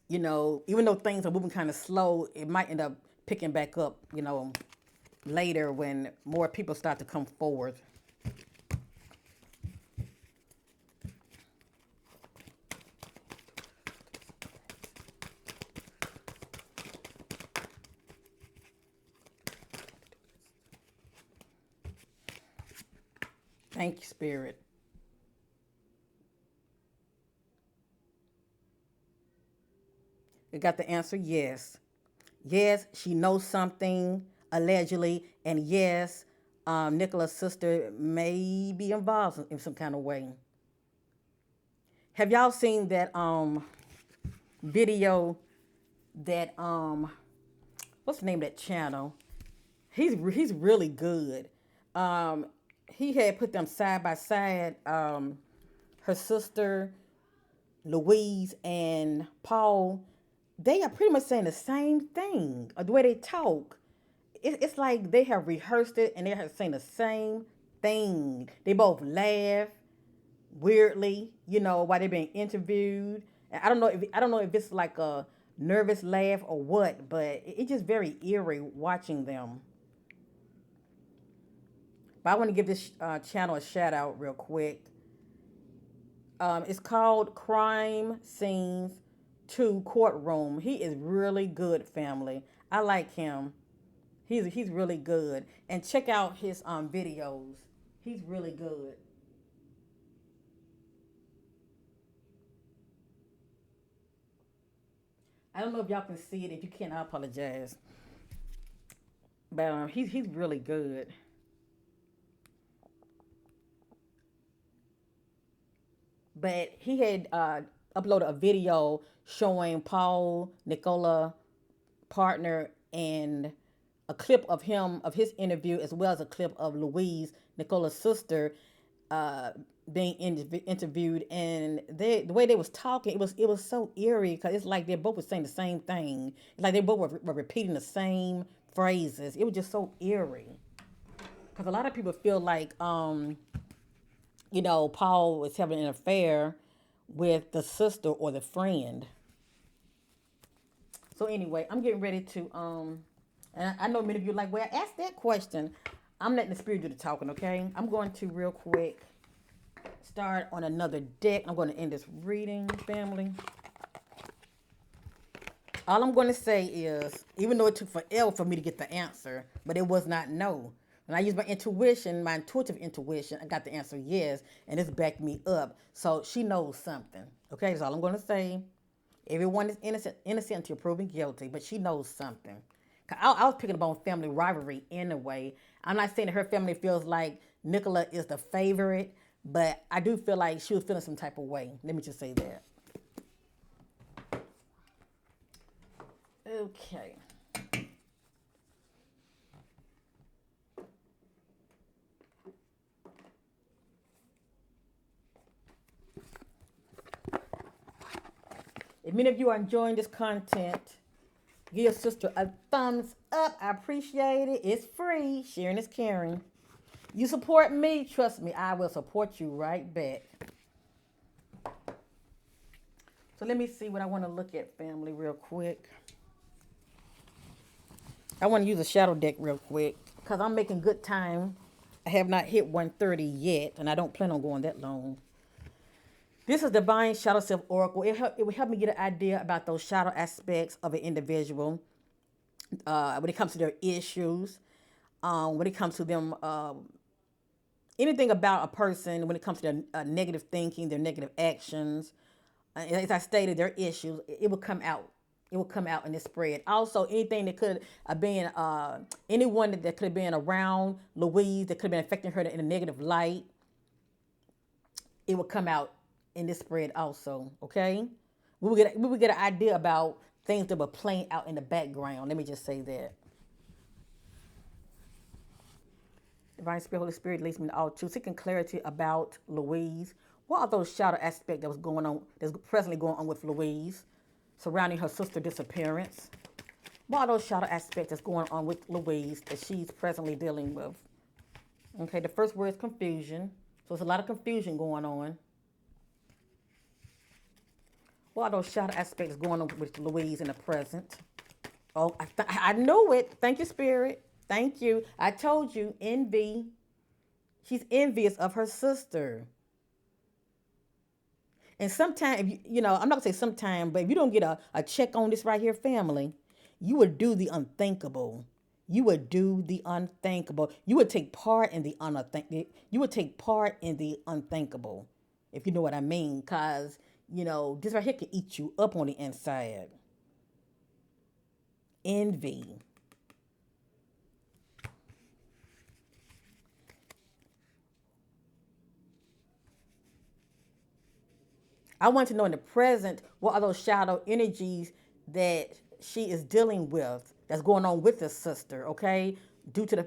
you know, even though things are moving kind of slow, it might end up picking back up, you know, later when more people start to come forward. Thank you, Spirit. We got the answer yes. Yes, she knows something, allegedly. And yes, Nicola's sister may be involved in some kind of way. Have y'all seen that video that, what's the name of that channel? He's really good. Um, he had put them side by side. Her sister Louise and Paul, they are pretty much saying the same thing. The way they talk, it's like they have rehearsed it and they're saying the same thing. They both laugh weirdly, you know, while they're being interviewed. And I don't know if it's like a nervous laugh or what, but it's just very eerie watching them. But I want to give this channel a shout out real quick. It's called Crime Scenes to Courtroom. He is really good, family. I like him. He's really good. And check out his videos. He's really good. I don't know if y'all can see it. If you can't, I apologize. But he's really good. But he had uploaded a video showing Paul, Nicola, partner, and a clip of him of his interview, as well as a clip of Louise, Nicola's sister, uh, being interviewed. And the way they was talking, it was so eerie because it's like they both were saying the same thing. It's like they both were repeating the same phrases. It was just so eerie because a lot of people feel like you know, Paul was having an affair with the sister or the friend. So anyway, I'm getting ready to and I know many of you are like, well, ask that question. I'm letting the spirit do the talking, okay? I'm going to real quick start on another deck. I'm going to end this reading, family. All I'm going to say is, even though it took forever for me to get the answer, but it was not no. When I used my intuition, my intuitive intuition, I got the answer yes, and it's backed me up. So she knows something. Okay, that's all I'm going to say. Everyone is innocent until proven guilty, but she knows something. I was picking up on family rivalry anyway. I'm not saying that her family feels like Nicola is the favorite, but I do feel like she was feeling some type of way. Let me just say that. Okay. If many of you are enjoying this content, give your sister a thumbs up. I appreciate it. It's free. Sharing is caring. You support me, trust me, I will support you right back. So let me see what I want to look at, family, real quick. I want to use a shadow deck real quick because I'm making good time. I have not hit 130 yet, and I don't plan on going that long. This is Divine Shadow Self Oracle. It will help me get an idea about those shadow aspects of an individual when it comes to their issues, when it comes to them, anything about a person, when it comes to their negative thinking, their negative actions. As I stated, their issues, it will come out. It will come out in this spread. Also, anything that could have been, anyone that could have been around Louise, that could have been affecting her in a negative light, it will come out in this spread also, okay? We will get an idea about things that were playing out in the background. Let me just say that. Divine Spirit, Holy Spirit leads me to all truth, seeking clarity about Louise. What are those shadow aspects that was going on, that's presently going on with Louise, surrounding her sister's disappearance? What are those shadow aspects that's going on with Louise that she's presently dealing with? Okay, the first word is confusion. So there's a lot of confusion going on. What are those shadow aspects going on with Louise in the present? Oh, I know it. Thank you, Spirit. Thank you. I told you, envy. She's envious of her sister. And sometimes, I'm not going to say sometime, but if you don't get a check on this right here, family, you would do the unthinkable. You would do the unthinkable. You would take part in the unthinkable. You would take part in the unthinkable, if you know what I mean. Because, this right here can eat you up on the inside. Envy. I want to know in the present, what are those shadow energies that she is dealing with, that's going on with this sister, okay? Due to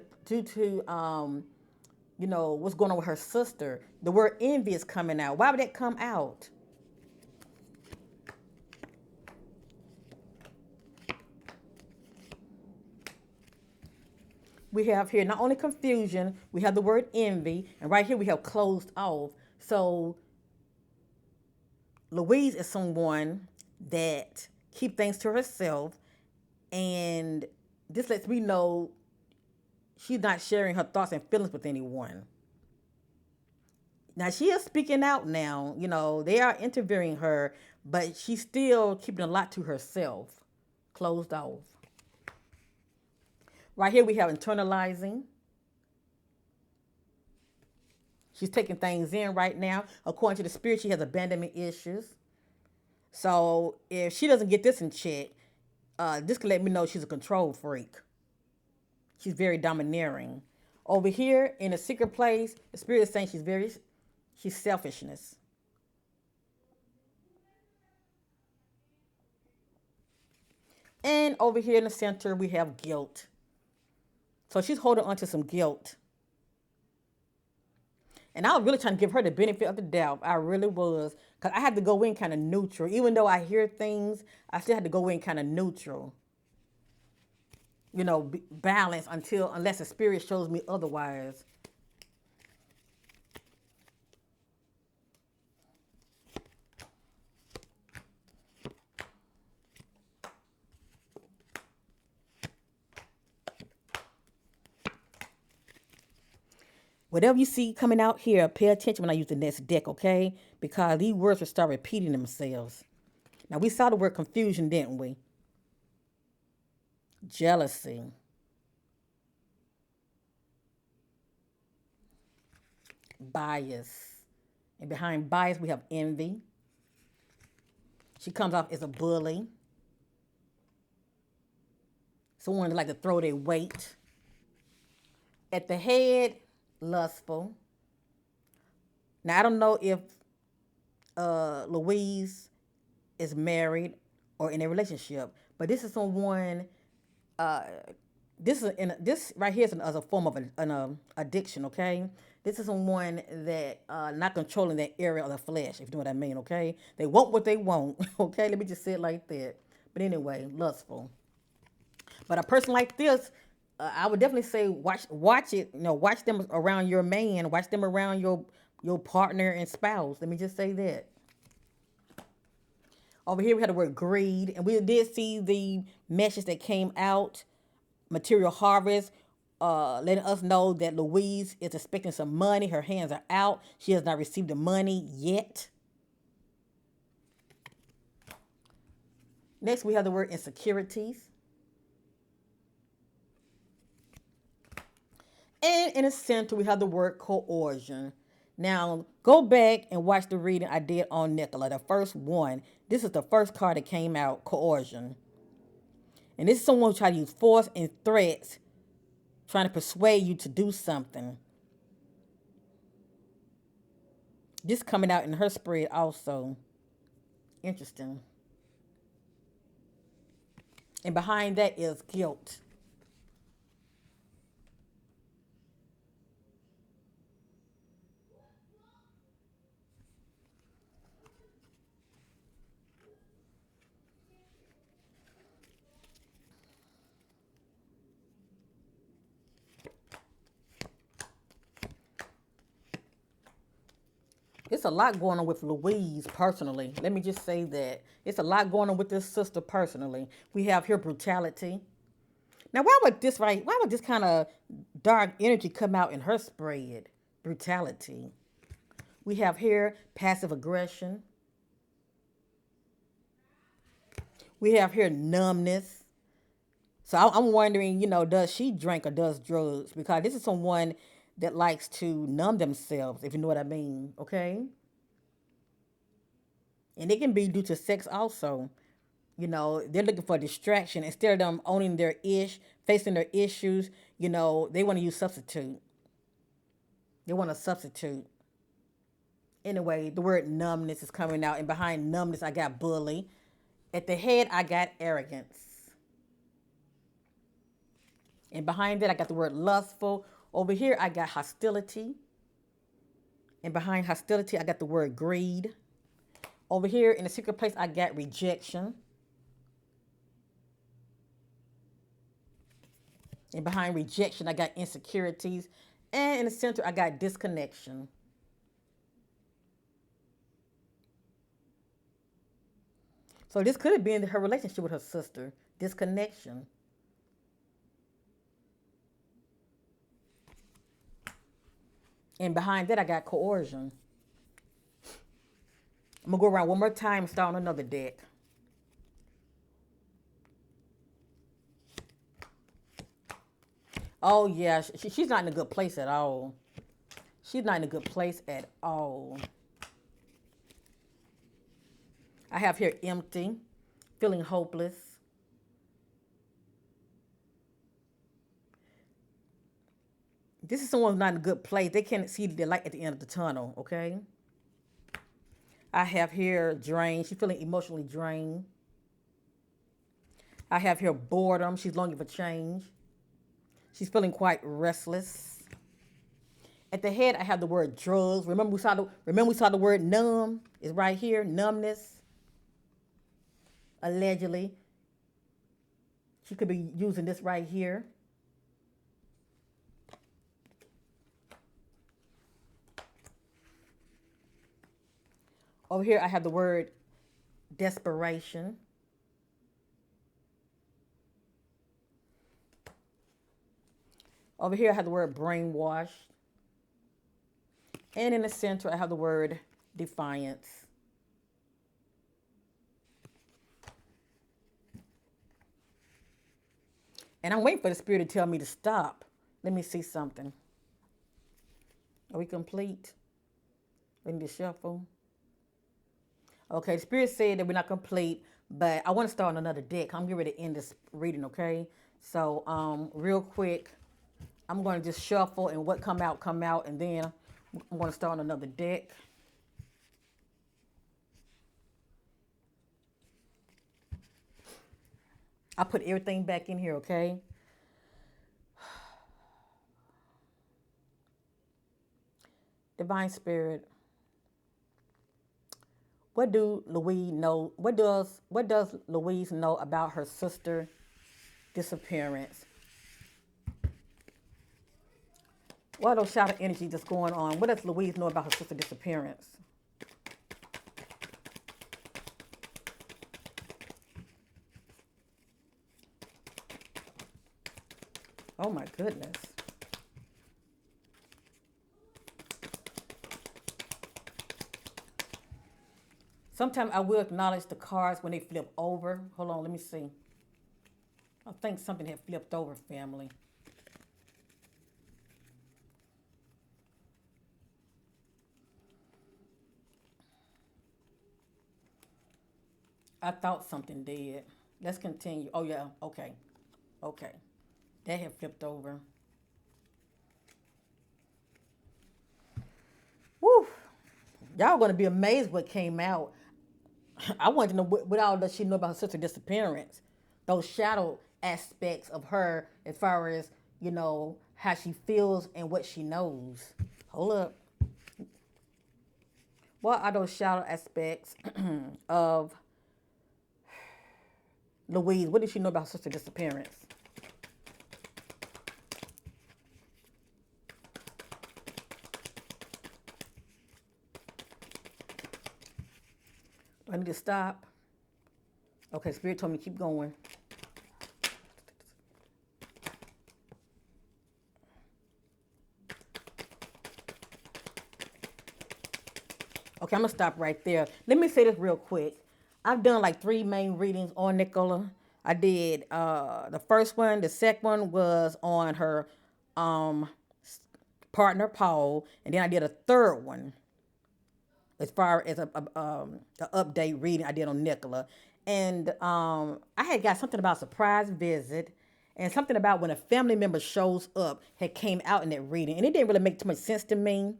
what's going on with her sister. The word envy is coming out. Why would that come out? We have here not only confusion, we have the word envy, and right here we have closed off. So Louise is someone that keep things to herself, and this lets me know she's not sharing her thoughts and feelings with anyone. Now she is speaking out now, they are interviewing her, but she's still keeping a lot to herself, closed off. Right here we have internalizing. She's taking things in right now. According to the Spirit, she has abandonment issues. So if she doesn't get this in check, this can let me know she's a control freak. She's very domineering. Over here in a secret place, the Spirit is saying she's selfishness. And over here in the center, we have guilt. So she's holding on to some guilt. And I was really trying to give her the benefit of the doubt. I really was. Because I had to go in kind of neutral. Even though I hear things, I still had to go in kind of neutral. Balance unless the Spirit shows me otherwise. Whatever you see coming out here, pay attention when I use the next deck, okay? Because these words will start repeating themselves. Now, we saw the word confusion, didn't we? Jealousy. Bias. And behind bias, we have envy. She comes off as a bully. Someone that like to throw their weight. At the head, lustful. Now, I don't know if Louise is married or in a relationship, But this is someone. This right here is as a form of an addiction. Okay, this is someone that not controlling that area of the flesh. If you know what I mean. Okay, they want what they want. Okay, let me just say it like that. But anyway, lustful. But a person like this, I would definitely say watch it. You know, watch them around your man. Watch them around your partner and spouse. Let me just say that. Over here we had the word greed, and we did see the message that came out, material harvest, letting us know that Louise is expecting some money. Her hands are out. She has not received the money yet. Next, we have the word insecurities. And in the center, we have the word coercion. Now, go back and watch the reading I did on Nicola, the first one. This is the first card that came out, coercion. And this is someone who tries to use force and threats, trying to persuade you to do something. This coming out in her spread also. Interesting. And behind that is guilt. It's a lot going on with Louise personally. Let me just say that. It's a lot going on with this sister personally. We have here brutality. Now, why would this kind of dark energy come out in her spread? Brutality. We have here passive aggression. We have here numbness. So I'm wondering, does she drink or does drugs? Because this is someone that likes to numb themselves, if you know what I mean, okay? And it can be due to sex also. They're looking for distraction. Instead of them owning their facing their issues, they want to use substitute. They want to substitute. Anyway, the word numbness is coming out. And behind numbness, I got bully. At the head, I got arrogance. And behind that, I got the word lustful. Over here, I got hostility. And behind hostility, I got the word greed. Over here in the secret place, I got rejection. And behind rejection, I got insecurities. And in the center, I got disconnection. So this could have been her relationship with her sister. Disconnection. And behind that, I got coercion. I'm going to go around one more time and start on another deck. Oh, yeah. She's not in a good place at all. She's not in a good place at all. I have here empty, feeling hopeless. This is someone who's not in a good place. They can't see the light at the end of the tunnel, okay? I have here drained. She's feeling emotionally drained. I have here boredom. She's longing for change. She's feeling quite restless. At the head, I have the word drugs. Remember we saw the word numb. It's right here, numbness. Allegedly. She could be using this right here. Over here, I have the word desperation. Over here, I have the word brainwashed. And in the center, I have the word defiance. And I'm waiting for the spirit to tell me to stop. Let me see something. Are we complete? We need to shuffle. Okay, the spirit said that we're not complete, but I want to start on another deck. I'm getting ready to end this reading, okay? So, real quick, I'm going to just shuffle and what come out, and then I'm going to start on another deck. I put everything back in here, okay? Divine Spirit, what do Louise know? What does Louise know about her sister disappearance? What are those shadow energy that's going on? What does Louise know about her sister disappearance? Oh my goodness. Sometimes I will acknowledge the cards when they flip over. Hold on, let me see. I think something had flipped over, family. I thought something did. Let's continue. Oh, yeah. Okay. Okay. That had flipped over. Woo. Y'all going to be amazed what came out. I wanted to know what all does she know about her sister's disappearance. Those shadow aspects of her as far as, how she feels and what she knows. Hold up. What are those shadow aspects of Louise? What does she know about her sister's disappearance? Do I need to stop? Okay, Spirit told me to keep going. Okay, I'm going to stop right there. Let me say this real quick. I've done like 3 main readings on Nicola. I did the first one. The second one was on her partner, Paul. And then I did a third one as far as a update reading I did on Nicola. And I had got something about surprise visit and something about when a family member shows up had came out in that reading. And it didn't really make too much sense to me.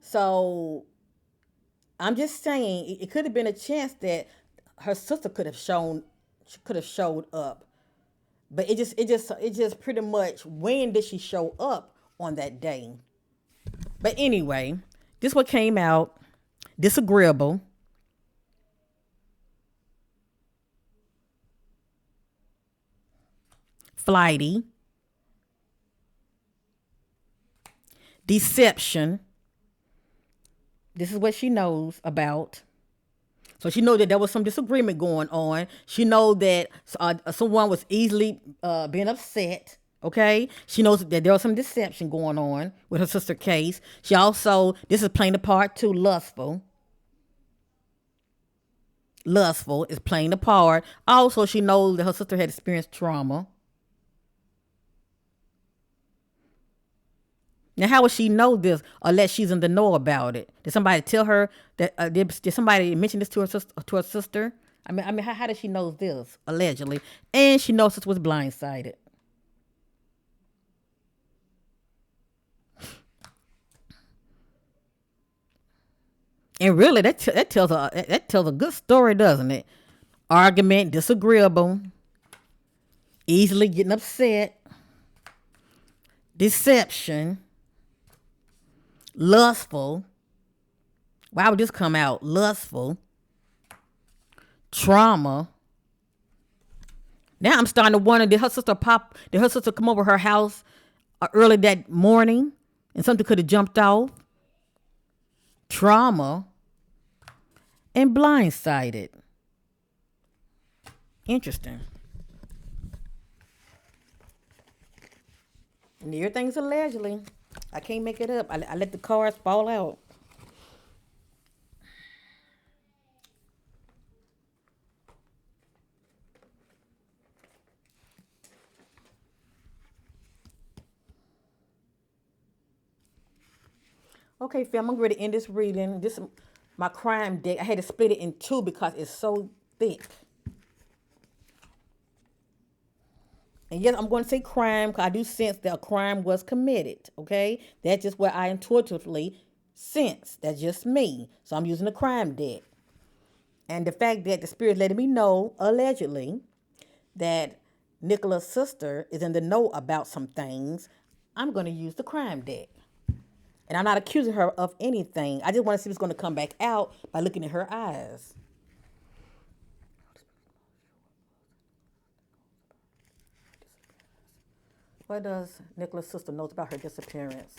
So I'm just saying it could have been a chance that her sister could have showed up. But it just pretty much, when did she show up on that day? But anyway, this what came out. Disagreeable. Flighty. Deception. This is what she knows about. So she knows that there was some disagreement going on. She knows that someone was easily being upset. Okay. She knows that there was some deception going on with her sister case. She also, this is playing the part too, lustful. Lustful is playing the part. Also, she knows that her sister had experienced trauma. Now, how would she know this unless she's in the know about it? Did somebody tell her that? Did somebody mention this to her sister? I mean, how does she know this allegedly? And she knows this was blindsided. And really, that tells a good story, doesn't it? Argument, disagreeable, easily getting upset, deception, lustful. Why would this come out? Lustful, trauma. Now I'm starting to wonder, did her sister come over her house early that morning and something could have jumped off? Trauma and blindsided. Interesting. And everything's allegedly. I can't make it up. I let the cards fall out. Okay, fam, I'm ready to end this reading. This is my crime deck. I had to split it in 2 because it's so thick. And yes, I'm going to say crime because I do sense that a crime was committed. Okay, that's just what I intuitively sense. That's just me. So I'm using the crime deck. And the fact that the spirit letting me know, allegedly, that Nicola's sister is in the know about some things, I'm going to use the crime deck. And I'm not accusing her of anything. I just want to see what's going to come back out by looking at her eyes. What does Nicola's sister know about her disappearance?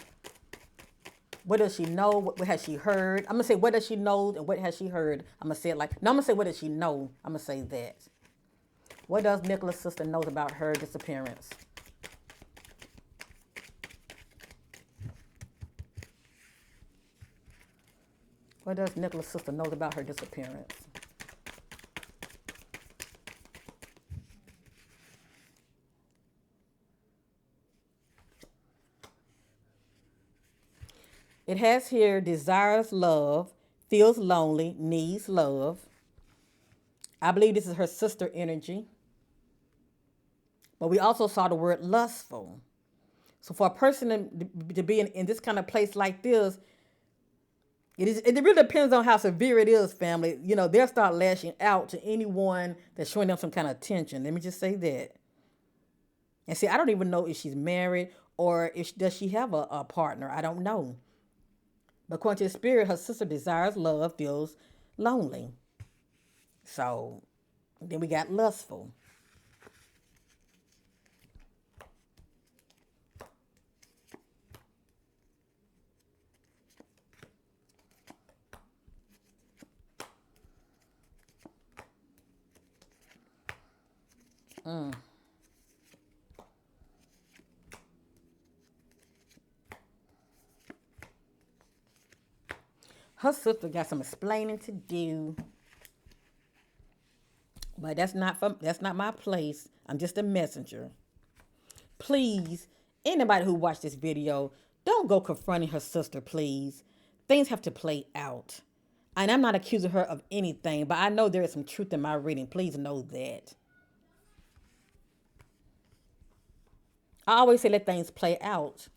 What does she know? What has she heard? I'm going to say, what does she know and what has she heard? I'm going to say it like, no, I'm going to say, what does she know? I'm going to say that. What does Nicola's sister know about her disappearance? What does Nicola's sister know about her disappearance? It has here desires love, feels lonely, needs love. I believe this is her sister energy. But we also saw the word lustful. So for a person to be in this kind of place like this, it really depends on how severe it is, family. You know, they'll start lashing out to anyone that's showing them some kind of attention. Let me just say that. And see, I don't even know if she's married or does she have a partner. I don't know. But according to the spirit, her sister desires love, feels lonely. So then we got lustful. Her sister got some explaining to do. But that's not my place. I'm just a messenger. Please, anybody who watched this video, don't go confronting her sister, please. Things have to play out. And I'm not accusing her of anything, but I know there is some truth in my reading. Please know that. I always say let things play out.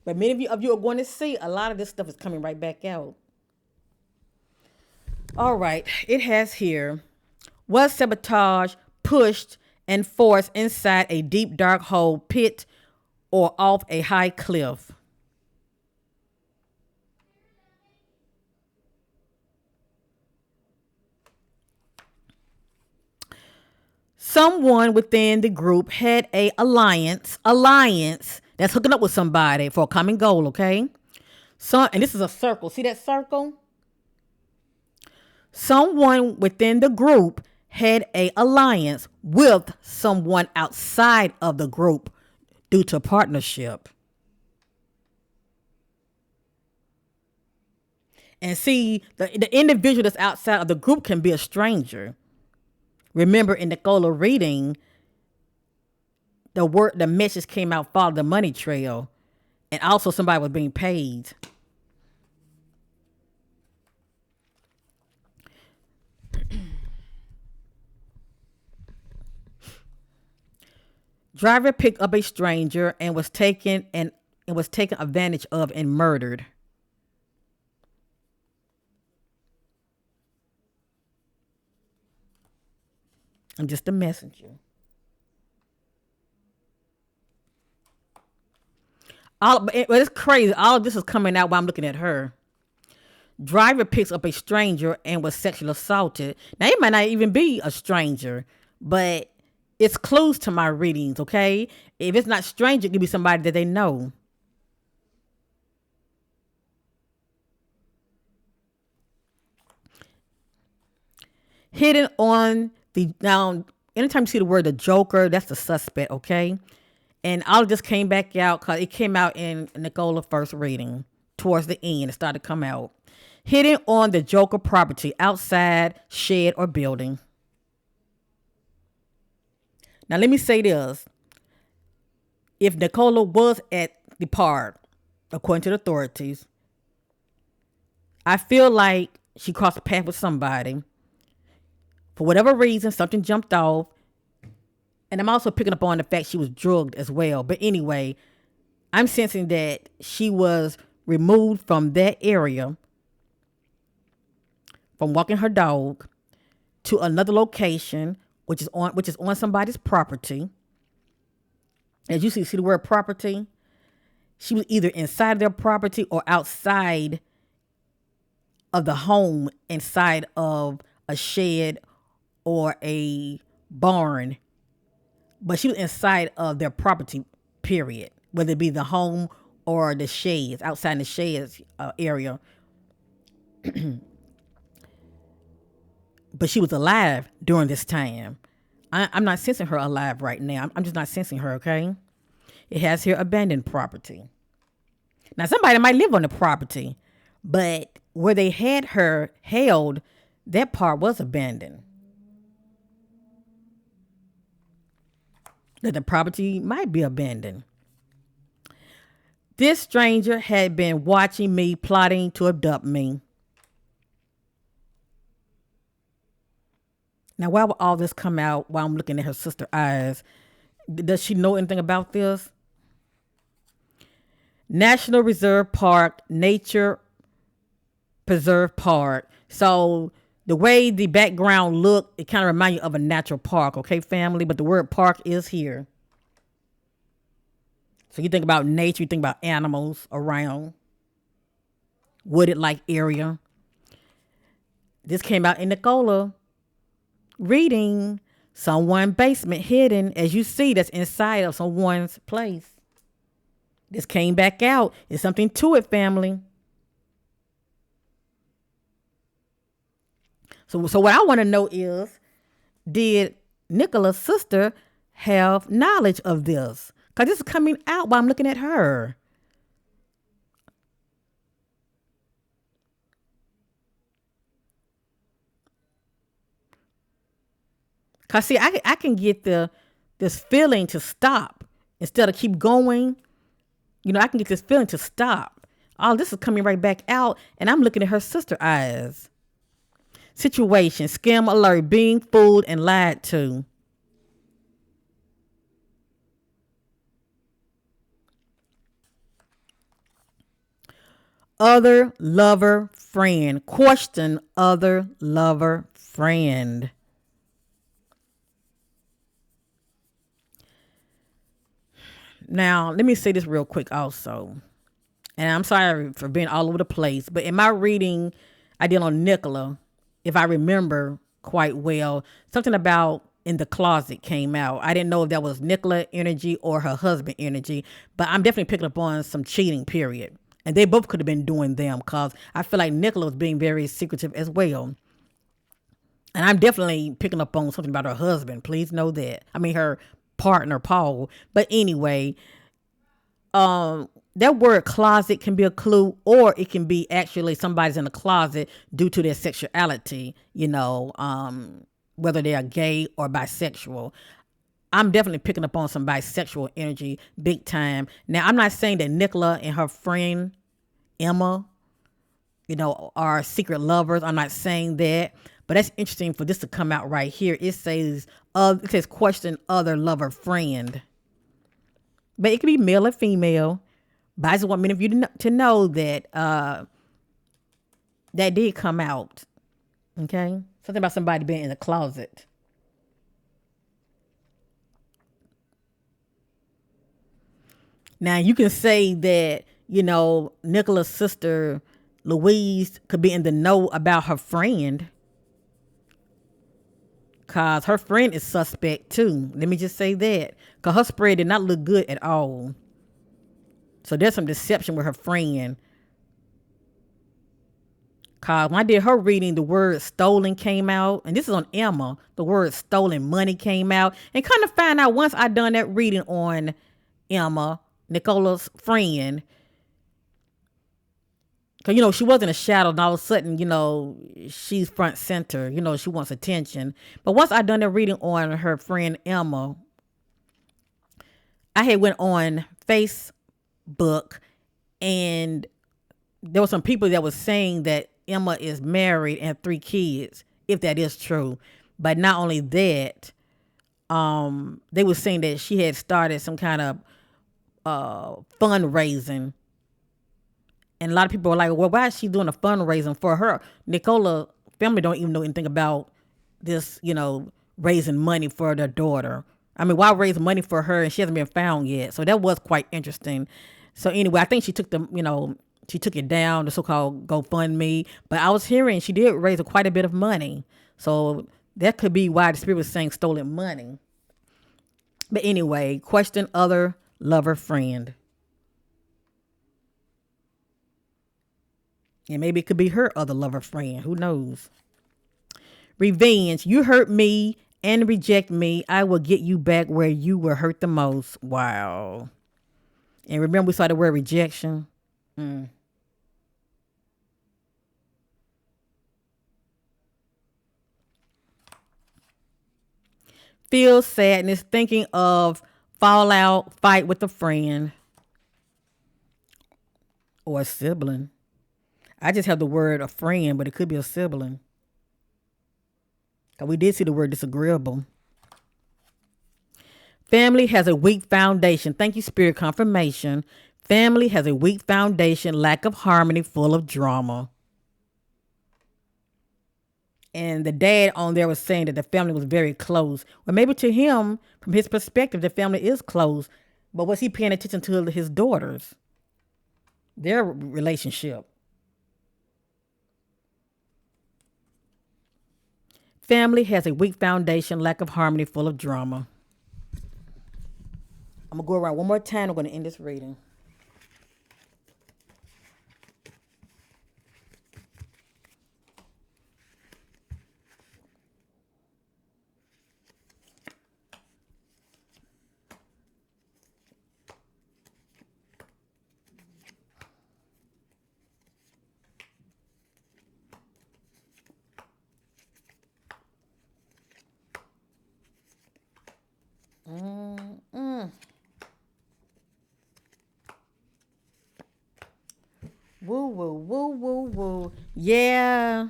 But many of you are going to see a lot of this stuff is coming right back out. All right, it has here, was sabotage pushed and forced inside a deep, dark hole, pit, or off a high cliff? Someone within the group had a alliance that's hooking up with somebody for a common goal, okay? So, and this is a circle. See that circle? Someone within the group had a alliance with someone outside of the group due to partnership. And see, the individual that's outside of the group can be a stranger. Remember, in Nicola reading, the message came out, follow the money trail, and also somebody was being paid. Driver picked up a stranger and was taken advantage of and murdered. I'm just a messenger. It's crazy. All of this is coming out while I'm looking at her. Driver picks up a stranger and was sexually assaulted. Now, it might not even be a stranger, but it's clues to my readings, okay? If it's not stranger, it could be somebody that they know. Hidden on now, anytime you see the word the Joker, that's the suspect, okay? And all just came back out because it came out in Nicola's first reading. Towards the end, it started to come out. Hidden on the Joker property, outside, shed, or building. Now, let me say this. If Nicola was at the park, according to the authorities, I feel like she crossed the path with somebody. For whatever reason, something jumped off. And I'm also picking up on the fact she was drugged as well. But anyway, I'm sensing that she was removed from that area, from walking her dog, to another location which is on somebody's property. As you see the word property. She was either inside their property or outside of the home, inside of a shed or a barn. But she was inside of their property, period. Whether it be the home or the sheds, outside the sheds area. But she was alive during this time. I'm not sensing her alive right now. I'm just not sensing her, okay? It has here abandoned property. Now, somebody might live on the property, but where they had her held, that part was abandoned. That the property might be abandoned. This stranger had been watching me, plotting to abduct me. Now, why would all this come out while I'm looking at her sister's eyes? Does she know anything about this? National Reserve Park, Nature Preserve Park. So the way the background looked, it kind of reminds you of a natural park, okay, family? But the word park is here. So you think about nature, you think about animals around, wooded-like area. This came out in Nicola reading someone's basement hidden, as you see, that's inside of someone's place. This came back out. There's something to it, family. So what I want to know is, did Nicola's sister have knowledge of this? Because this is coming out while I'm looking at her. Because see, I can get this feeling to stop instead of keep going. I can get this feeling to stop. All this is coming right back out, and I'm looking at her sister's eyes. Situation, scam alert, being fooled and lied to. Other lover friend. Question other lover friend. Now, let me say this real quick also. And I'm sorry for being all over the place, but in my reading I did on Nicola, if I remember quite well, something about in the closet came out. I didn't know if that was Nicola energy or her husband energy, but I'm definitely picking up on some cheating, period. And they both could have been doing them, because I feel like Nicola was being very secretive as well. And I'm definitely picking up on something about her husband. Please know that. I mean, her partner, Paul. But anyway, that word closet can be a clue, or it can be actually somebody's in a closet due to their sexuality, whether they are gay or bisexual. I'm definitely picking up on some bisexual energy big time. Now, I'm not saying that Nicola and her friend Emma, are secret lovers. I'm not saying that, but that's interesting for this to come out right here. It says question other lover friend. But it could be male or female. But I just want many of you to know that that did come out. Okay? Something about somebody being in the closet. Now, you can say that, Nicola's sister, Louise, could be in the know about her friend. Because her friend is suspect too. Let me just say that. Because her spread did not look good at all. So there's some deception with her friend. Because when I did her reading, the word stolen came out. And this is on Emma. The word stolen money came out. And kind of find out once I done that reading on Emma, Nicola's friend. Because, she wasn't a shadow, and all of a sudden, she's front center. She wants attention. But once I done that reading on her friend Emma, I had went on Facebook, and there were some people that was saying that Emma is married and have 3 kids, if that is true. But not only that, they were saying that she had started some kind of fundraising. And a lot of people are like, well, why is she doing a fundraising for her? Nicola family don't even know anything about this, raising money for their daughter. I mean, why raise money for her and she hasn't been found yet? So that was quite interesting. So anyway, I think she took she took it down, the so-called GoFundMe. But I was hearing she did raise quite a bit of money. So that could be why the spirit was saying stolen money. But anyway, question other lover friend. And maybe it could be her other lover friend. Who knows? Revenge. You hurt me and reject me. I will get you back where you were hurt the most. Wow. And remember we saw the word rejection. Feel sadness thinking of fallout, fight with a friend or a sibling. I just have the word a friend, but it could be a sibling. 'Cause we did see the word disagreeable. Family has a weak foundation. Thank you, Spirit Confirmation. Family has a weak foundation, lack of harmony, full of drama. And the dad on there was saying that the family was very close. Well, maybe to him, from his perspective, the family is close. But was he paying attention to his daughters? Their relationship. Family has a weak foundation, lack of harmony, full of drama. I'm going to go around one more time. I'm going to end this reading. Woo, woo, woo, woo, woo. Yeah.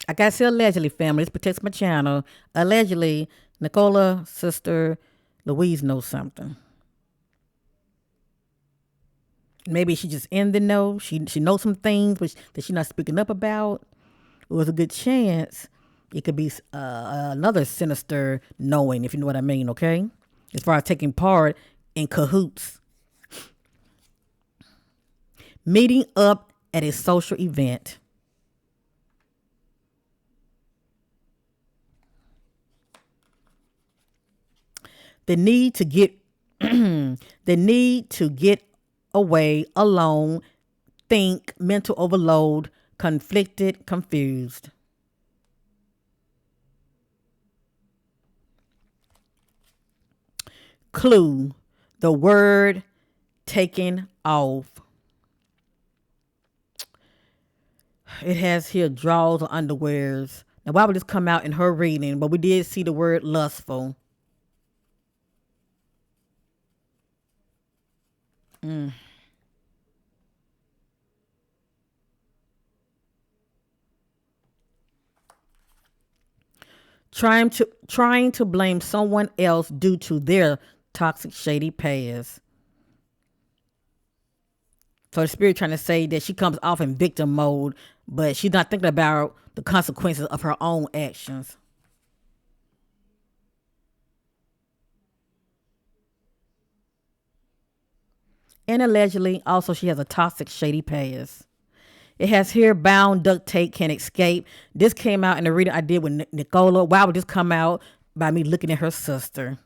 I got to say allegedly, family. This protects my channel. Allegedly, Nicola's sister, Louise, knows something. Maybe she just in the know. She knows some things that she's not speaking up about. It was a good chance. It could be another sinister knowing, if you know what I mean, okay? As far as taking part in cahoots. Meeting up at a social event. The need to get away, alone, think, mental overload, conflicted, confused. Clue, the word taken off. It has here drawers or underwears. Now, why would this come out in her reading? But we did see the word lustful. Trying to blame someone else due to their toxic, shady past. So the spirit trying to say that she comes off in victim mode, but she's not thinking about the consequences of her own actions. And allegedly, also she has a toxic, shady past. It has here bound duct tape can escape. This came out in the reading I did with Nicola. Why would this come out by me looking at her sister?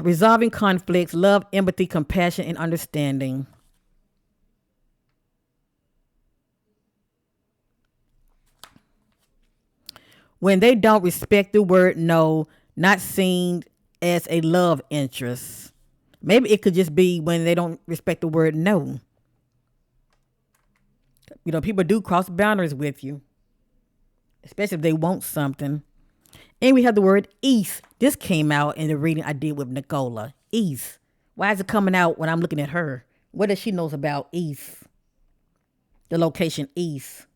Resolving conflicts, love, empathy, compassion, and understanding. When they don't respect the word no, not seen as a love interest. Maybe it could just be when they don't respect the word no. You know, people do cross boundaries with you, especially if they want something. And we have the word east. This came out in the reading I did with Nicola. East. Why is it coming out when I'm looking at her? What does she knows about east? The location east.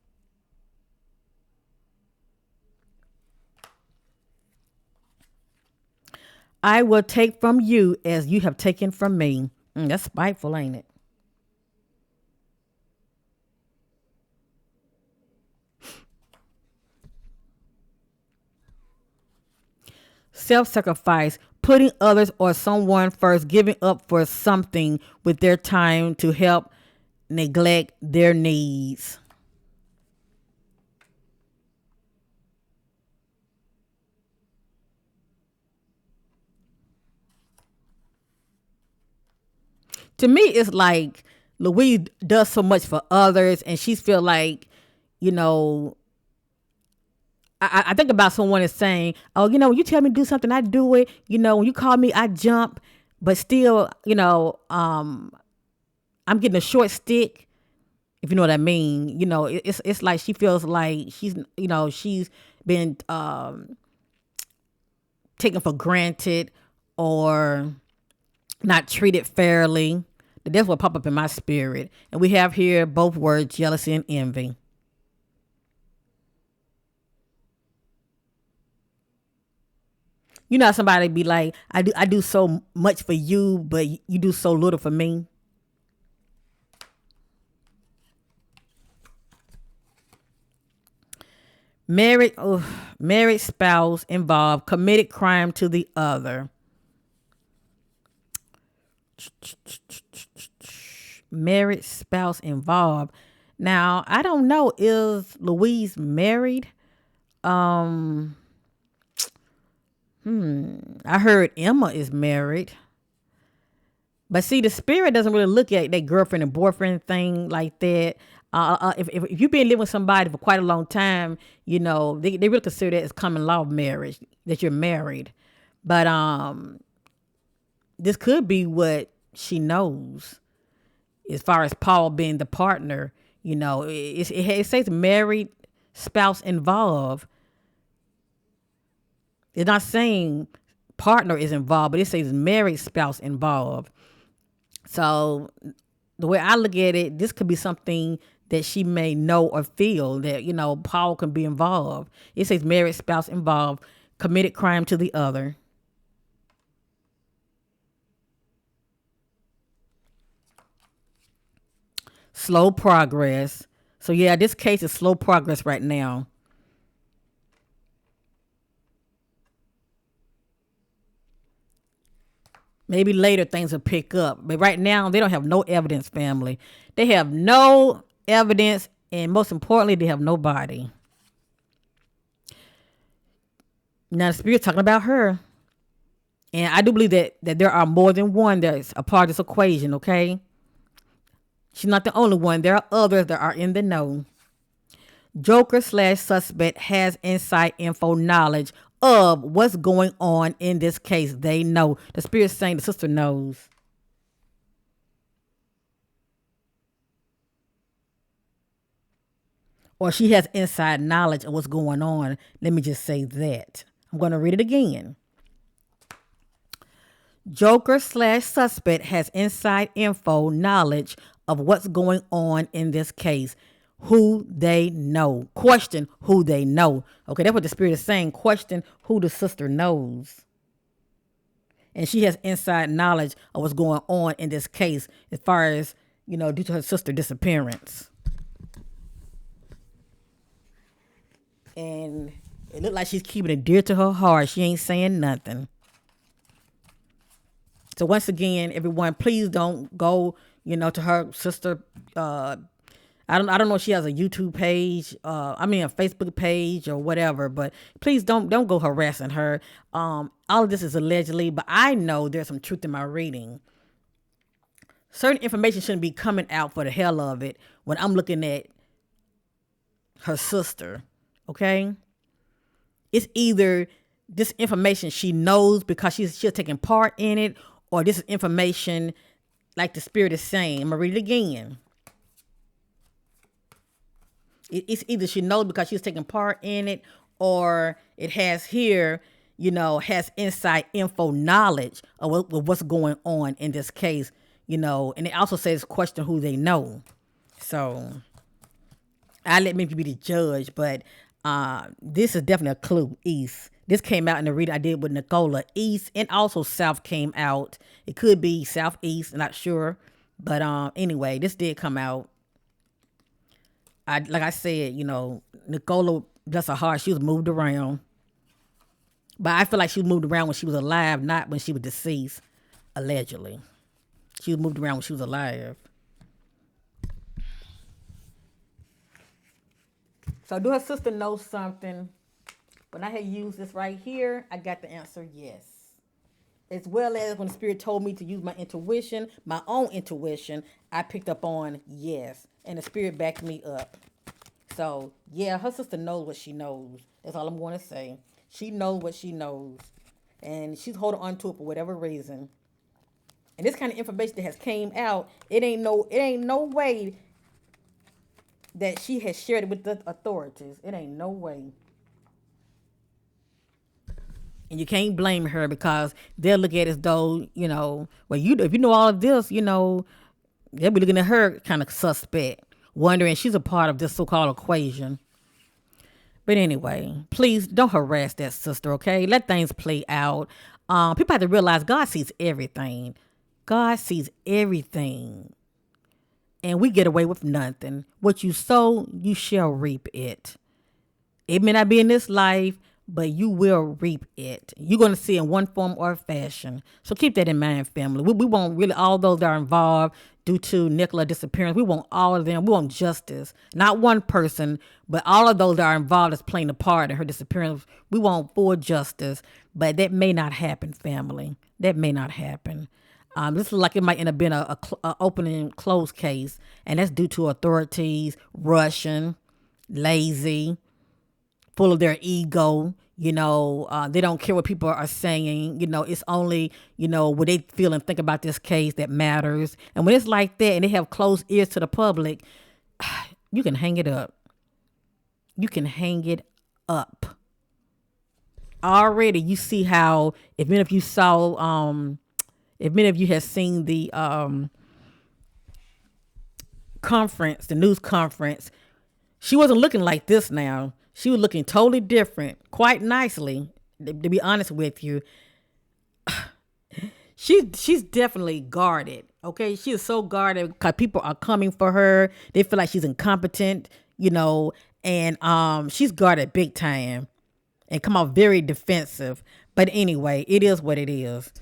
I will take from you as you have taken from me. That's spiteful, ain't it? self-sacrifice, putting others or someone first, giving up for something with their time to help neglect their needs. To me, it's like Louise does so much for others, and she's feel like, you know, I think about someone is saying, oh, when you tell me to do something, I do it. When you call me, I jump, but still, I'm getting a short stick, if you know what I mean. It's like she feels like she's been taken for granted or not treated fairly. That's what pop up in my spirit. And we have here both words, jealousy and envy. Somebody be like, I do so much for you, but you do so little for me. Married spouse involved committed crime to the other. Married spouse involved. Now, I don't know, is Louise married? I heard Emma is married. But see, the spirit doesn't really look at that girlfriend and boyfriend thing like that. If you've been living with somebody for quite a long time, they really consider that as common law marriage, that you're married. But this could be what she knows as far as Paul being the partner. It says married spouse involved. It's not saying partner is involved, but it says married spouse involved. So the way I look at it, this could be something that she may know or feel that, Paul can be involved. It says married spouse involved, committed crime to the other. Slow progress. So yeah, this case is slow progress right now. Maybe later things will pick up. But right now, they don't have no evidence, family. They have no evidence, and most importantly, they have nobody. Now, the Spirit's talking about her. And I do believe that there are more than one that's a part of this equation, okay? She's not the only one. There are others that are in the know. Joker/suspect has inside info knowledge of what's going on in this case. They know. The Spirit's saying the sister knows. Or she has inside knowledge of what's going on. Let me just say that. I'm going to read it again. Joker/suspect has inside info knowledge of what's going on in this case. Who they know. Question who they know. Okay, that's what the Spirit is saying. Question who the sister knows. And she has inside knowledge of what's going on in this case as far as, due to her sister disappearance. And it looked like she's keeping it dear to her heart. She ain't saying nothing. So once again, everyone, please don't go, to her sister. I don't know if she has a YouTube page, a Facebook page or whatever, but please don't go harassing her. All of this is allegedly, but I know there's some truth in my reading. Certain information shouldn't be coming out for the hell of it when I'm looking at her sister, okay? It's either this information she knows because she's taking part in it, or this is information like the Spirit is saying. I'm going to read it again. It's either she knows because she's taking part in it, or it has here, has inside info knowledge of what's going on in this case, and it also says question who they know. So I let me be the judge, but this is definitely a clue. East. This came out in the reading I did with Nicola. East and also South came out. It could be Southeast, not sure. But anyway, this did come out. Like I said, Nicola, bless her heart, she was moved around. But I feel like she was moved around when she was alive, not when she was deceased, allegedly. She was moved around when she was alive. So do her sister know something? When I had used this right here, I got the answer yes. As well as when the spirit told me to use my intuition, my own intuition, I picked up on yes. And the spirit backed me up. So yeah, her sister knows what she knows. That's all I'm going to say. She knows what she knows. And she's holding on to it for whatever reason. And this kind of information that has came out, it ain't no way that she has shared it with the authorities. It ain't no way. And you can't blame her because they'll look at it as though, well, if you know all of this, they'll be looking at her kind of suspect, wondering she's a part of this so-called equation. But anyway, please don't harass that sister, okay? Let things play out. People have to realize God sees everything. God sees everything. And we get away with nothing. What you sow, you shall reap it. It may not be in this life, but you will reap it. You're going to see it in one form or fashion. So keep that in mind, family. We want really all those that are involved due to Nicola disappearance. We want all of them. We want justice. Not one person, but all of those that are involved as playing a part in her disappearance. We want full justice. But that may not happen, family. That may not happen. This is like it might end up being a open and closed case. And that's due to authorities rushing, lazy, full of their ego. They don't care what people are saying. It's only, what they feel and think about this case that matters. And when it's like that and they have closed ears to the public, you can hang it up. You can hang it up. Already you see how, if many of you have seen the conference, the news conference, she wasn't looking like this now. She was looking totally different, quite nicely, to be honest with you. She's definitely guarded, okay? She is so guarded because people are coming for her. They feel like she's incompetent, and she's guarded big time and come out very defensive. But anyway, it is what it is.